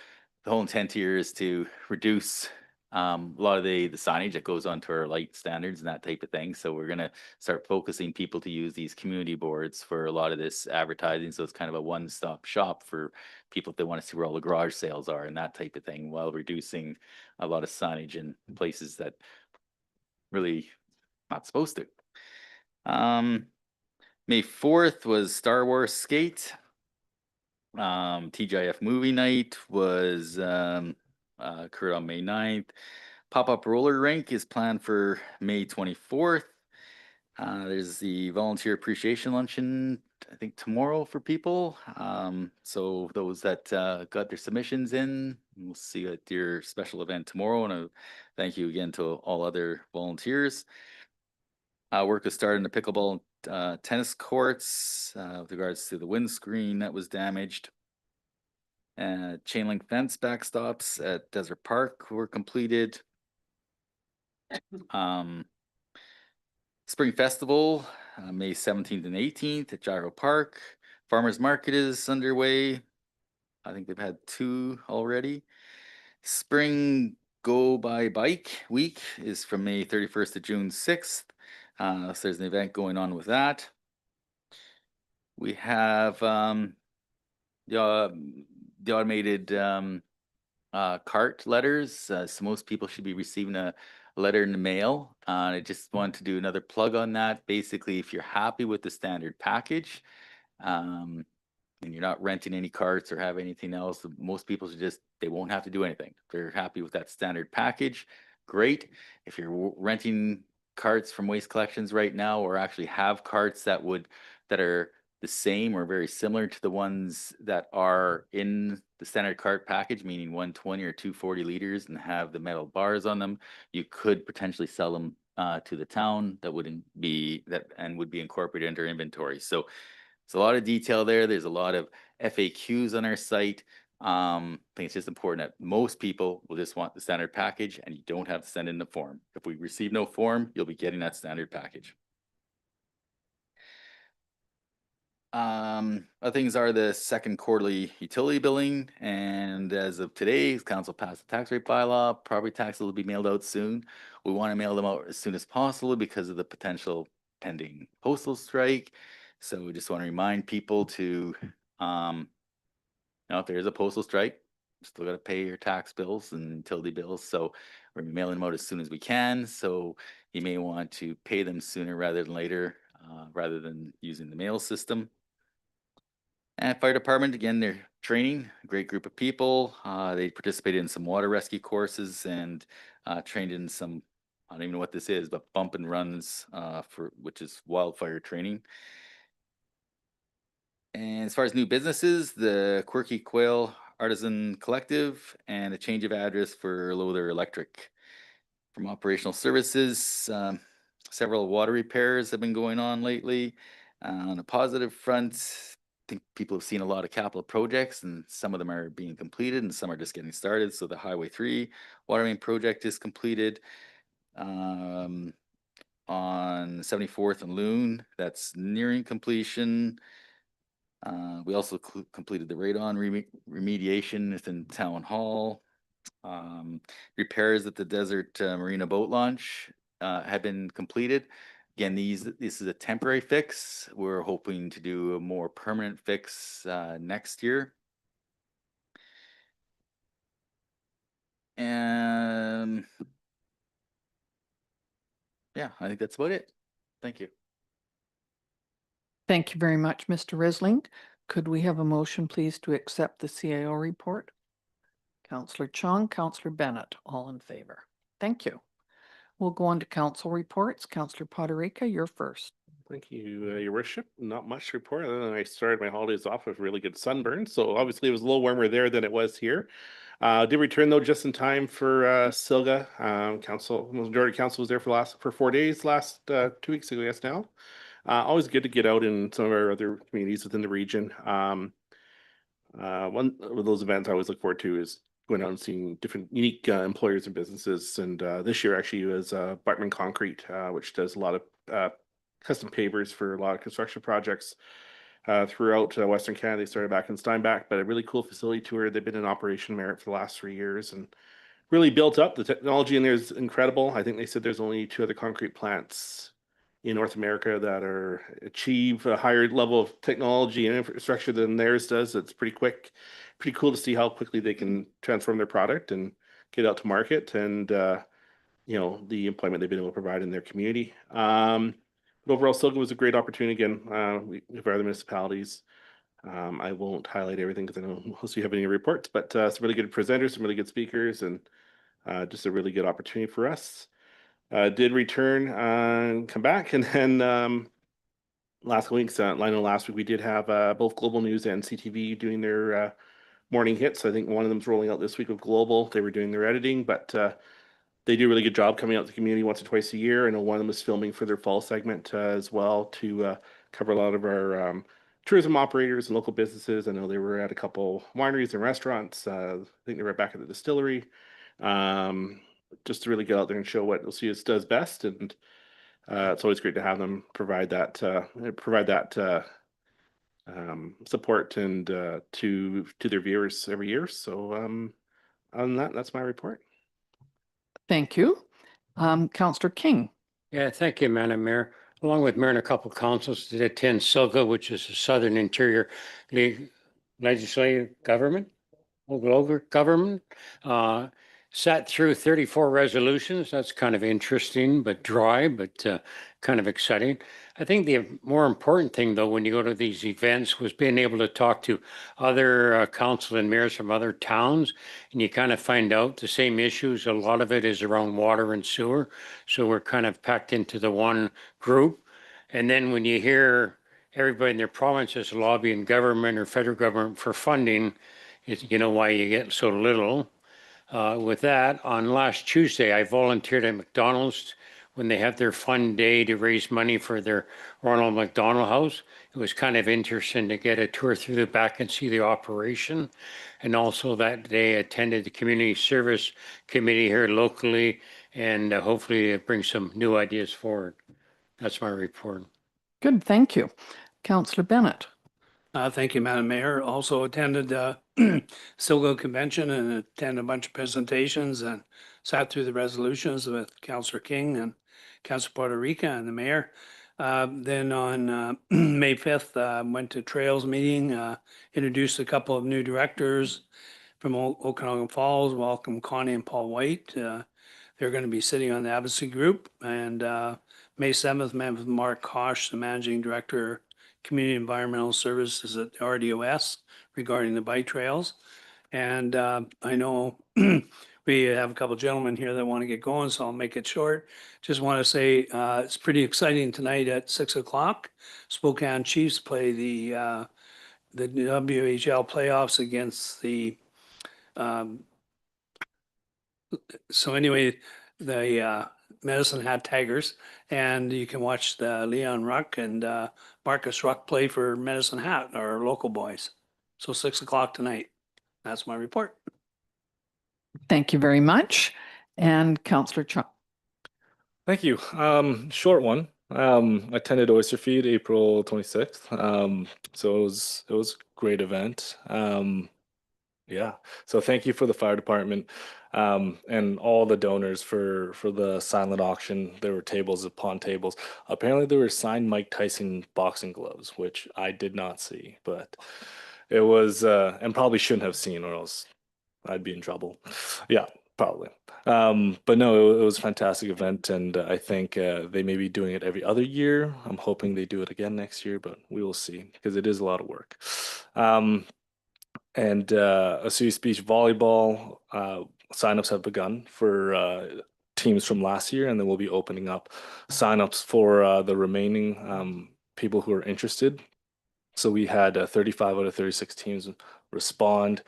the whole intent here is to reduce a lot of the signage that goes onto our light standards and that type of thing. So we're going to start focusing people to use these community boards for a lot of this advertising. So it's kind of a one-stop shop for people if they want to see where all the garage sales are and that type of thing, while reducing a lot of signage in places that really not supposed to. May 4th was Star Wars Skate. TGIF movie night was occurred on May 9th. Pop-up roller rink is planned for May 24th. There's the volunteer appreciation luncheon, I think tomorrow for people. So those that got their submissions in, We'll see you at your special event tomorrow, and thank you again to all other volunteers. Work has started in the pickleball tennis courts with regards to the windscreen that was damaged. Chain link fence backstops at Desert Park were completed. Spring Festival, May 17th and 18th at Gyro Park. Farmers Market is underway. I think they've had 2 already. Spring Go by Bike Week is from May 31st to June 6th. So there's an event going on with that. We have the automated cart letters. So most people should be receiving a letter in the mail. I just want to do another plug on that. Basically, if you're happy with the standard package, and you're not renting any carts or have anything else, most people should they won't have to do anything. If they're happy with that standard package, great. If you're renting carts from Waste Collections right now, or actually have carts that are the same or very similar to the ones that are in the standard cart package, meaning 120 or 240 liters and have the metal bars on them, you could potentially sell them to the town. That would be incorporated into inventory. So it's a lot of detail there. There's a lot of FAQs on our site. I think it's just important that most people will just want the standard package, and you don't have to send in the form. If we receive no form, you'll be getting that standard package. Other things are the second quarterly utility billing, and as of today, council passed the tax rate bylaw. Property taxes will be mailed out soon. We want to mail them out as soon as possible because of the potential pending postal strike. So we just want to remind people to, if there is a postal strike, you still got to pay your tax bills and utility bills. So we're mailing them out as soon as we can. So you may want to pay them sooner rather than later, rather than using the mail system. And fire department, again, they're training, a great group of people. They participated in some water rescue courses and trained in some, I don't even know what this is, but bump and runs, which is wildfire training. And as far as new businesses, the Quirky Quail Artisan Collective and a change of address for Lowther Electric. From operational services, several water repairs have been going on lately. On a positive front, I think people have seen a lot of capital projects, and some of them are being completed and some are just getting started. So the Highway 3 water main project is completed. On 74th and Loon, that's nearing completion. We also completed the radon remediation within Town Hall. Repairs at the Desert Marina Boat Launch have been completed. Again, this is a temporary fix. We're hoping to do a more permanent fix next year. And yeah, I think that's about it. Thank you. Thank you very much, Mr. Risling. Could we have a motion, please, to accept the CAO report? Councillor Chong, Councillor Bennett, all in favor. Thank you. We'll go on to council reports. Councillor Poderica, you're first. Thank you, Your Worship. Not much to report other than I started my holidays off with really good sunburn. So obviously it was a little warmer there than it was here. Did return though just in time for Silga. Majority council was there for 4 days last 2 weeks ago, yes now. Always good to get out in some of our other communities within the region. One of those events I always look forward to is going out and seeing different unique employers and businesses. And this year actually was Bartman Concrete, which does a lot of custom pavers for a lot of construction projects throughout Western Canada. They started back in Steinbach, but a really cool facility tour. They've been in operation merit for the last 3 years and really built up. The technology in there is incredible. I think they said there's only 2 other concrete plants in North America that achieve a higher level of technology and infrastructure than theirs does. It's pretty quick, pretty cool to see how quickly they can transform their product and get out to market and, the employment they've been able to provide in their community. But overall, Silga was a great opportunity again with other municipalities. I won't highlight everything because I know most of you have any reports, but some really good presenters, some really good speakers, and just a really good opportunity for us. Did return and come back, and then last week we did have both Global News and CTV doing their morning hits. I think one of them's rolling out this week with Global. They were doing their editing, but they do a really good job coming out to the community once or twice a year. I know one of them is filming for their fall segment as well to cover a lot of our tourism operators and local businesses. I know they were at a couple wineries and restaurants. I think they were back at the distillery. Just to really get out there and show what OCS does best. And it's always great to have them provide that support and to their viewers every year. So on that, that's my report. Thank you. Councillor King. Yeah, thank you, Madam Mayor. Along with Mayor and a couple of councils did attend SILGA, which is the Southern Interior League Legislative Government, local government. Sat through 34 resolutions. That's kind of interesting, but dry, but kind of exciting. I think the more important thing, though, when you go to these events was being able to talk to other council and mayors from other towns, and you kind of find out the same issues. A lot of it is around water and sewer. So we're kind of packed into the one group. And then when you hear everybody in their provinces lobbying government or federal government for funding, you know why you get so little. With that, on last Tuesday, I volunteered at McDonald's when they have their fun day to raise money for their Ronald McDonald House. It was kind of interesting to get a tour through the back and see the operation. And also that day attended the Community Service Committee here locally, and hopefully it brings some new ideas forward. That's my report. Good, thank you. Councillor Bennett. Thank you, Madam Mayor. Also attended SILGA convention and attended a bunch of presentations and sat through the resolutions with Councillor King and Councillor Puerto Rica and the mayor. Then on May 5th, went to Trails meeting, introduced a couple of new directors from Okanagan Falls. Welcome Connie and Paul White. They're going to be sitting on the advocacy group. And May 7th, met with Mark Kosh, the managing director, Community Environmental Services at RDOS regarding the bike trails. And I know we have a couple gentlemen here that want to get going, so I'll make it short. Just want to say it's pretty exciting tonight at 6 o'clock. Spokane Chiefs play the WHL playoffs against the so anyway, the Medicine Hat Tigers, and you can watch the Leon Ruck and Marcus Ruck play for Medicine Hat, our local boys. So 6 o'clock tonight. That's my report. Thank you very much. And Councillor Chung. Thank you. Short one. Attended Oyster Feed April 26th. So it was a great event. Yeah. So thank you for the fire department and all the donors for the silent auction. There were tables upon tables. Apparently there were signed Mike Tyson boxing gloves, which I did not see, but it was and probably shouldn't have seen, or else I'd be in trouble. Yeah, probably. But no, it was a fantastic event, and I think they may be doing it every other year. I'm hoping they do it again next year, but we will see, because it is a lot of work. And Osoyoos Beach volleyball signups have begun for teams from last year, and then we'll be opening up signups for the remaining people who are interested. So we had 35 out of 36 teams respond,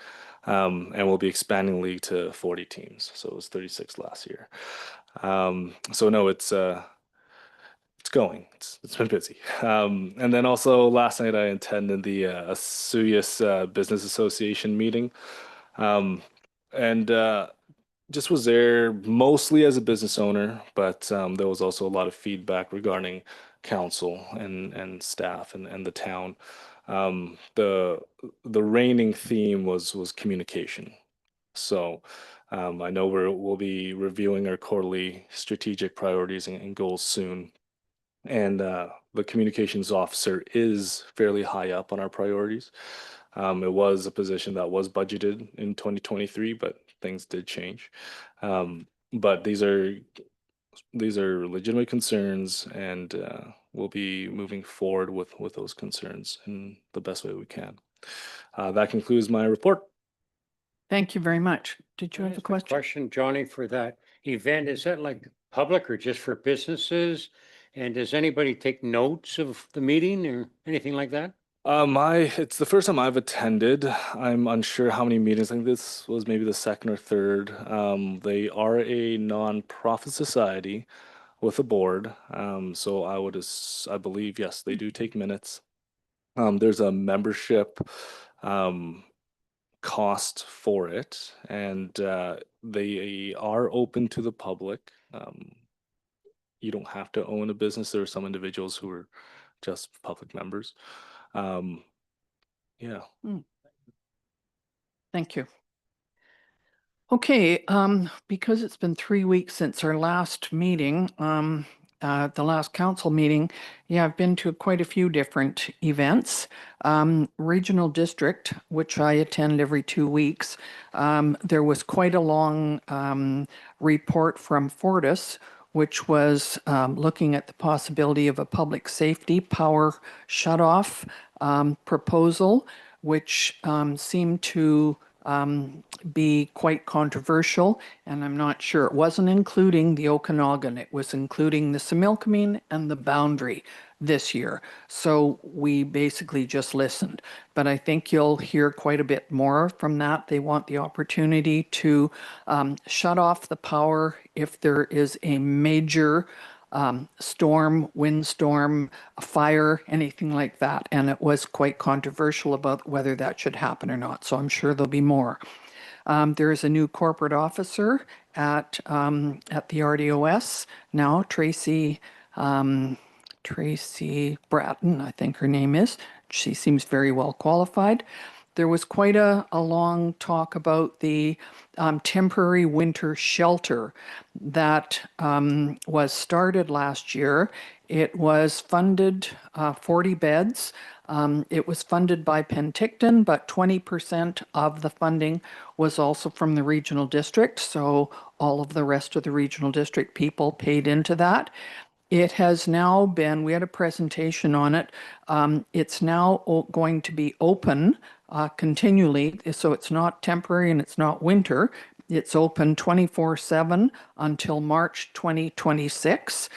and we'll be expanding the league to 40 teams. So it was 36 last year. So no, it's going. It's been busy. And then also last night I attended the Osoyoos Business Association meeting, and just was there mostly as a business owner, but there was also a lot of feedback regarding council and staff and the town. The reigning theme was communication. So I know we'll be reviewing our quarterly strategic priorities and goals soon. And the communications officer is fairly high up on our priorities. It was a position that was budgeted in 2023, but things did change. But these are legitimate concerns, and we'll be moving forward with those concerns in the best way we can. That concludes my report. Thank you very much. Did you have a question? Question, Johnny, for that event, is that like public or just for businesses? And does anybody take notes of the meeting or anything like that? It's the first time I've attended. I'm unsure how many meetings. I think this was maybe the second or third. They are a non-profit society with a board. So I believe, yes, they do take minutes. There's a membership cost for it, and they are open to the public. You don't have to own a business. There are some individuals who are just public members. Yeah. Thank you. Okay, because it's been 3 weeks since our last meeting, the last council meeting, yeah, I've been to quite a few different events. Regional District, which I attend every 2 weeks, there was quite a long report from Fortis, which was looking at the possibility of a public safety power shutoff proposal, which seemed to be quite controversial, and I'm not sure. It wasn't including the Okanagan. It was including the Similkameen and the Boundary this year. So we basically just listened. But I think you'll hear quite a bit more from that. They want the opportunity to shut off the power if there is a major storm, windstorm, a fire, anything like that. And it was quite controversial about whether that should happen or not. So I'm sure there'll be more. There is a new corporate officer at the RDOS now, Tracy Bratton, I think her name is. She seems very well qualified. There was quite a long talk about the temporary winter shelter that was started last year. It was funded 40 beds. It was funded by Penticton, but 20% of the funding was also from the regional district. So all of the rest of the regional district people paid into that. It has now been, we had a presentation on it. It's now going to be open continually. So it's not temporary and it's not winter. It's open 24/7 until March 2026.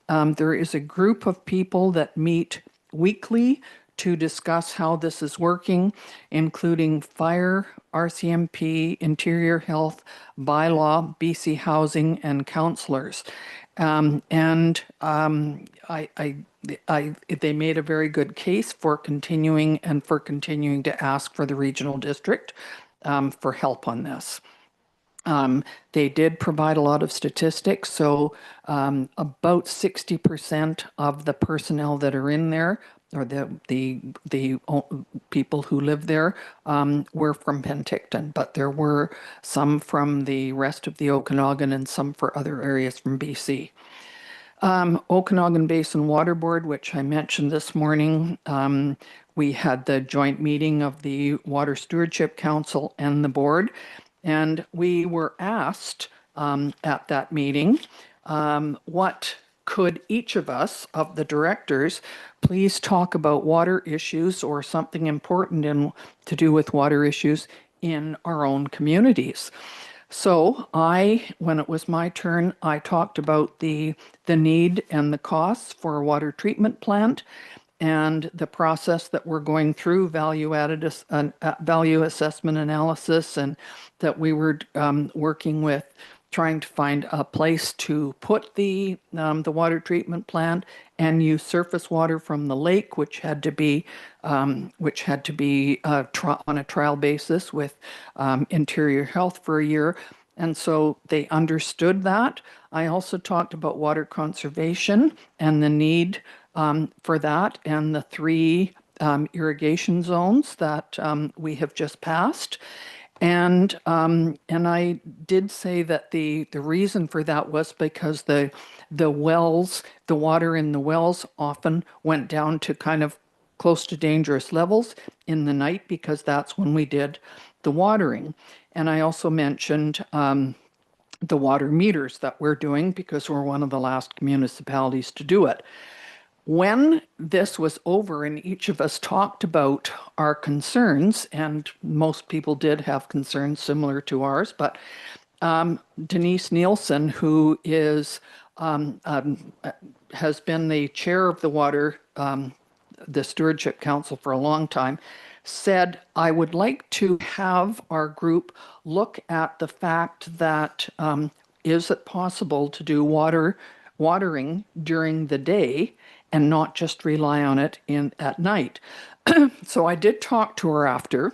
There is a group of people that meet weekly to discuss how this is working, including fire, RCMP, interior health, bylaw, BC housing, and counselors. They made a very good case for continuing to ask for the regional district for help on this. They did provide a lot of statistics. So about 60% of the personnel that are in there, or the people who live there, were from Penticton, but there were some from the rest of the Okanagan and some for other areas from BC. Okanagan Basin Water Board, which I mentioned this morning, we had the joint meeting of the Water Stewardship Council and the board, and we were asked at that meeting, what could each of us, of the directors, please talk about water issues or something important to do with water issues in our own communities. So when it was my turn, I talked about the need and the costs for a water treatment plant and the process that we're going through, value assessment analysis, and that we were working with trying to find a place to put the water treatment plant and use surface water from the lake, which had to be on a trial basis with Interior Health for a year. And so they understood that. I also talked about water conservation and the need for that, and the 3 irrigation zones that we have just passed. And I did say that the reason for that was because the wells, the water in the wells often went down to kind of close to dangerous levels in the night, because that's when we did the watering. And I also mentioned the water meters that we're doing, because we're one of the last municipalities to do it. When this was over and each of us talked about our concerns, and most people did have concerns similar to ours, but Denise Nielsen, who is has been the chair of the water the Stewardship Council for a long time, said, I would like to have our group look at the fact that is it possible to do watering during the day and not just rely on it at night. So I did talk to her after,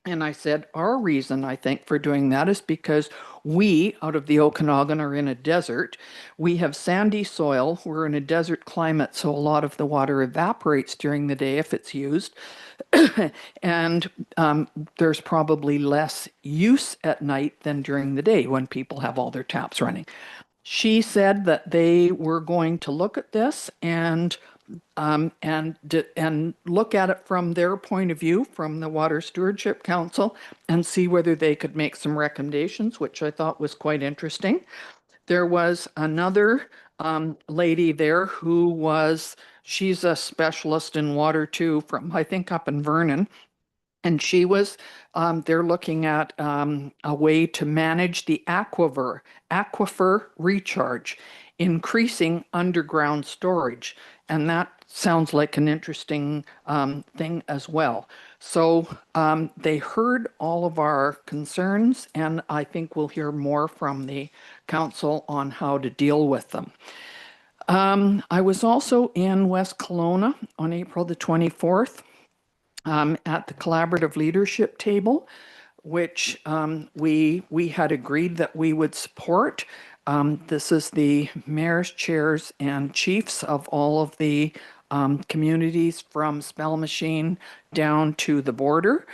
and I said, our reason, I think, for doing that is because we, out of the Okanagan, are in a desert. We have sandy soil. We're in a desert climate, so a lot of the water evaporates during the day if it's used. And there's probably less use at night than during the day when people have all their taps running. She said that they were going to look at this and look at it from their point of view, from the Water Stewardship Council, and see whether they could make some recommendations, which I thought was quite interesting. There was another lady there she's a specialist in water too, from I think up in Vernon. And she was, they're looking at a way to manage the aquifer recharge, increasing underground storage. And that sounds like an interesting thing as well. So they heard all of our concerns, and I think we'll hear more from the council on how to deal with them. I was also in West Kelowna on April the 24th. At the collaborative leadership table, which we had agreed that we would support. This is the mayors, chairs, and chiefs of all of the communities from Spellmachine down to the border,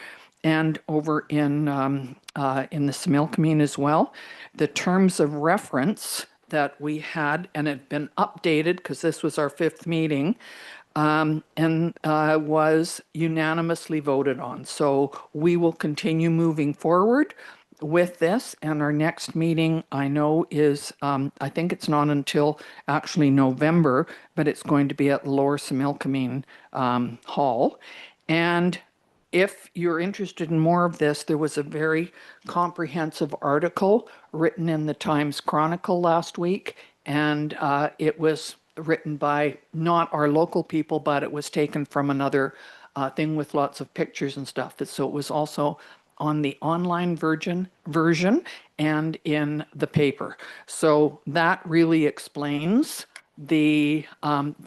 and over in the Similkameen as well. The terms of reference that we had, and had been updated because this was our 5th meeting, was unanimously voted on. So we will continue moving forward with this. And our next meeting, I know, is, I think it's not until actually November, but it's going to be at Lower Similkameen Hall. And if you're interested in more of this, there was a very comprehensive article written in the Times Chronicle last week, and it was written by not our local people, but it was taken from another thing with lots of pictures and stuff. So it was also on the online version and in the paper. So that really explains the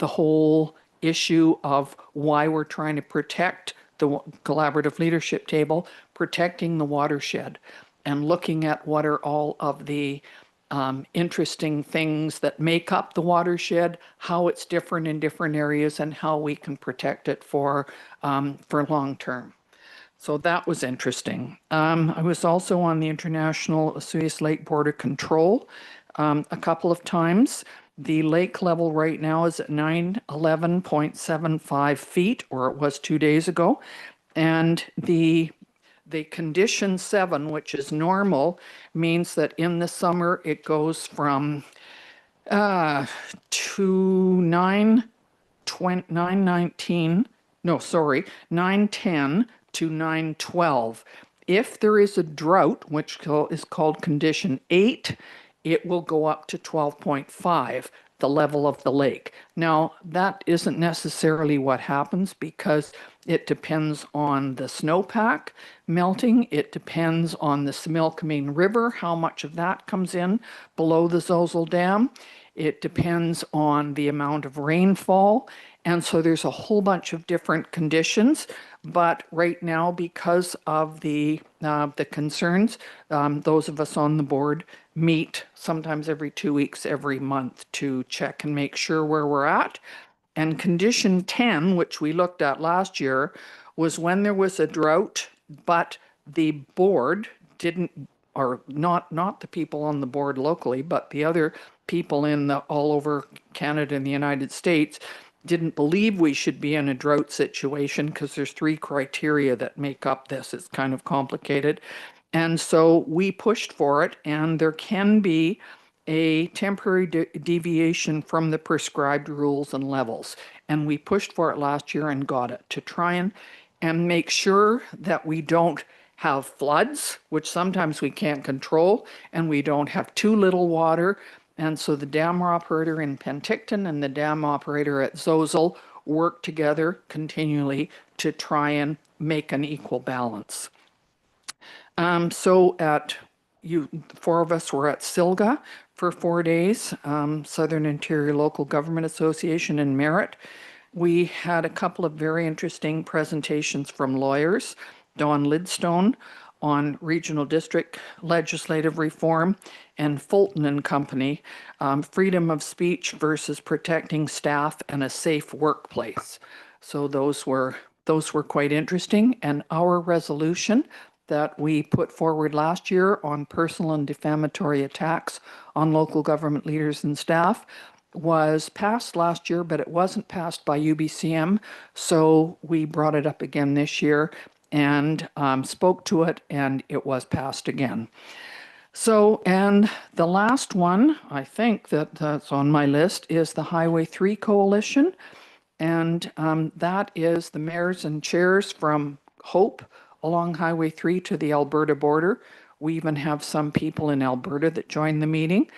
whole issue of why we're trying to protect the collaborative leadership table, protecting the watershed, and looking at what are all of the interesting things that make up the watershed, how it's different in different areas, and how we can protect it for long term. So that was interesting. I was also on the International Osoyoos Lake Border Control a couple of times. The lake level right now is at 911.75 feet, or it was 2 days ago. And the condition 7, which is normal, means that in the summer it goes from 910 to 912. If there is a drought, which is called condition 8, it will go up to 12.5, the level of the lake. Now, that isn't necessarily what happens because it depends on the snowpack melting. It depends on the Similkameen River, how much of that comes in below the Zozel Dam. It depends on the amount of rainfall. And so there's a whole bunch of different conditions. But right now, because of the concerns, those of us on the board meet sometimes every 2 weeks, every month to check and make sure where we're at. And condition 10, which we looked at last year, was when there was a drought, but the board didn't, or not the people on the board locally, but the other people in all over Canada and the United States didn't believe we should be in a drought situation because there's 3 criteria that make up this. It's kind of complicated. And so we pushed for it, and there can be a temporary deviation from the prescribed rules and levels. And we pushed for it last year and got it to try and make sure that we don't have floods, which sometimes we can't control, and we don't have too little water. And so the dam operator in Penticton and the dam operator at Zozel work together continually to try and make an equal balance. So four of us were at Silga for 4 days, Southern Interior Local Government Association in Merritt. We had a couple of very interesting presentations from lawyers, Don Lidstone on regional district legislative reform, and Fulton and Company, freedom of speech versus protecting staff and a safe workplace. So those were quite interesting. And our resolution that we put forward last year on personal and defamatory attacks on local government leaders and staff was passed last year, but it wasn't passed by UBCM. So we brought it up again this year and spoke to it, and it was passed again. So, and the last one, I think that's on my list, is the Highway 3 Coalition. And that is the mayors and chairs from Hope along Highway 3 to the Alberta border. We even have some people in Alberta that join the meeting.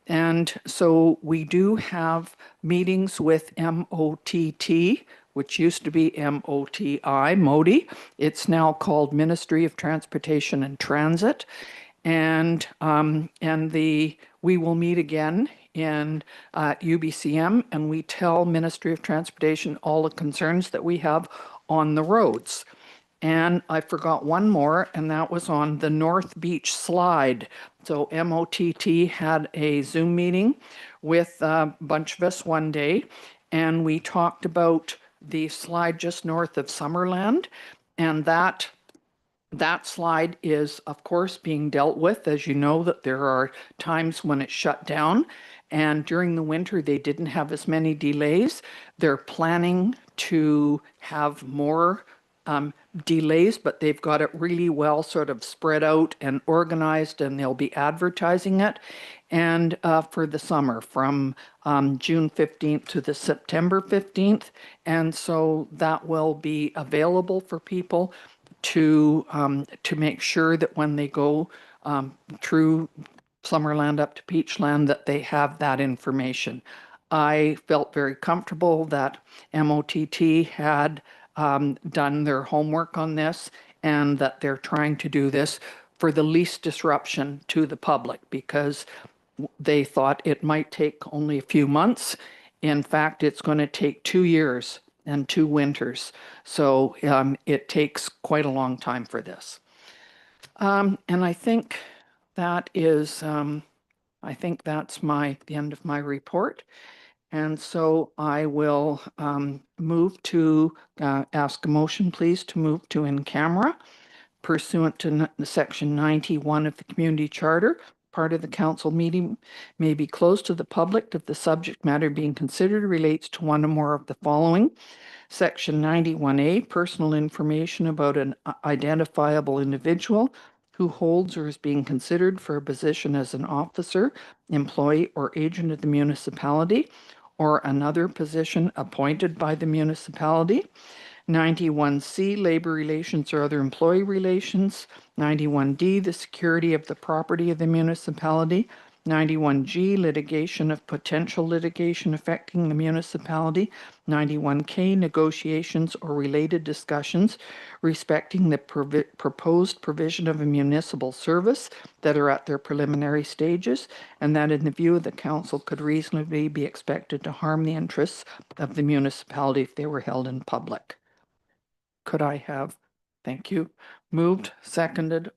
And so we do have meetings with MOTT, which used to be MOTI, MODI. It's now called Ministry of Transportation and Transit. And we will meet again in UBCM, and we tell Ministry of Transportation all the concerns that we have on the roads. And I forgot one more, and that was on the North Beach slide. So MOTT had a Zoom meeting with a bunch of us one day, and we talked about the slide just north of Summerland, and that slide is, of course, being dealt with. As you know, that there are times when it's shut down, and during the winter, they didn't have as many delays. They're planning to have more delays, but they've got it really well sort of spread out and organized, and they'll be advertising it. And for the summer, from June 15th to the September 15th. And so that will be available for people to make sure that when they go through Summerland up to Peachland, that they have that information. I felt very comfortable that MOTT had done their homework on this, and that they're trying to do this for the least disruption to the public, because they thought it might take only a few months. In fact, it's going to take 2 years and 2 winters. So it takes quite a long time for this. And I think that is, I think that's the end of my report. And so I will move to ask a motion, please, to move to in camera pursuant to Section 91 of the Community Charter. Part of the council meeting may be closed to the public if the subject matter being considered relates to one or more of the following. Section 91A, personal information about an identifiable individual who holds or is being considered for a position as an officer, employee, or agent of the municipality, or another position appointed by the municipality. 91C, labor relations or other employee relations. 91D, the security of the property of the municipality. 91G, litigation of potential litigation affecting the municipality. 91K, negotiations or related discussions respecting the proposed provision of a municipal service that are at their preliminary stages, and that in the view of the council could reasonably be expected to harm the interests of the municipality if they were held in public. Could I have, thank you, moved, seconded,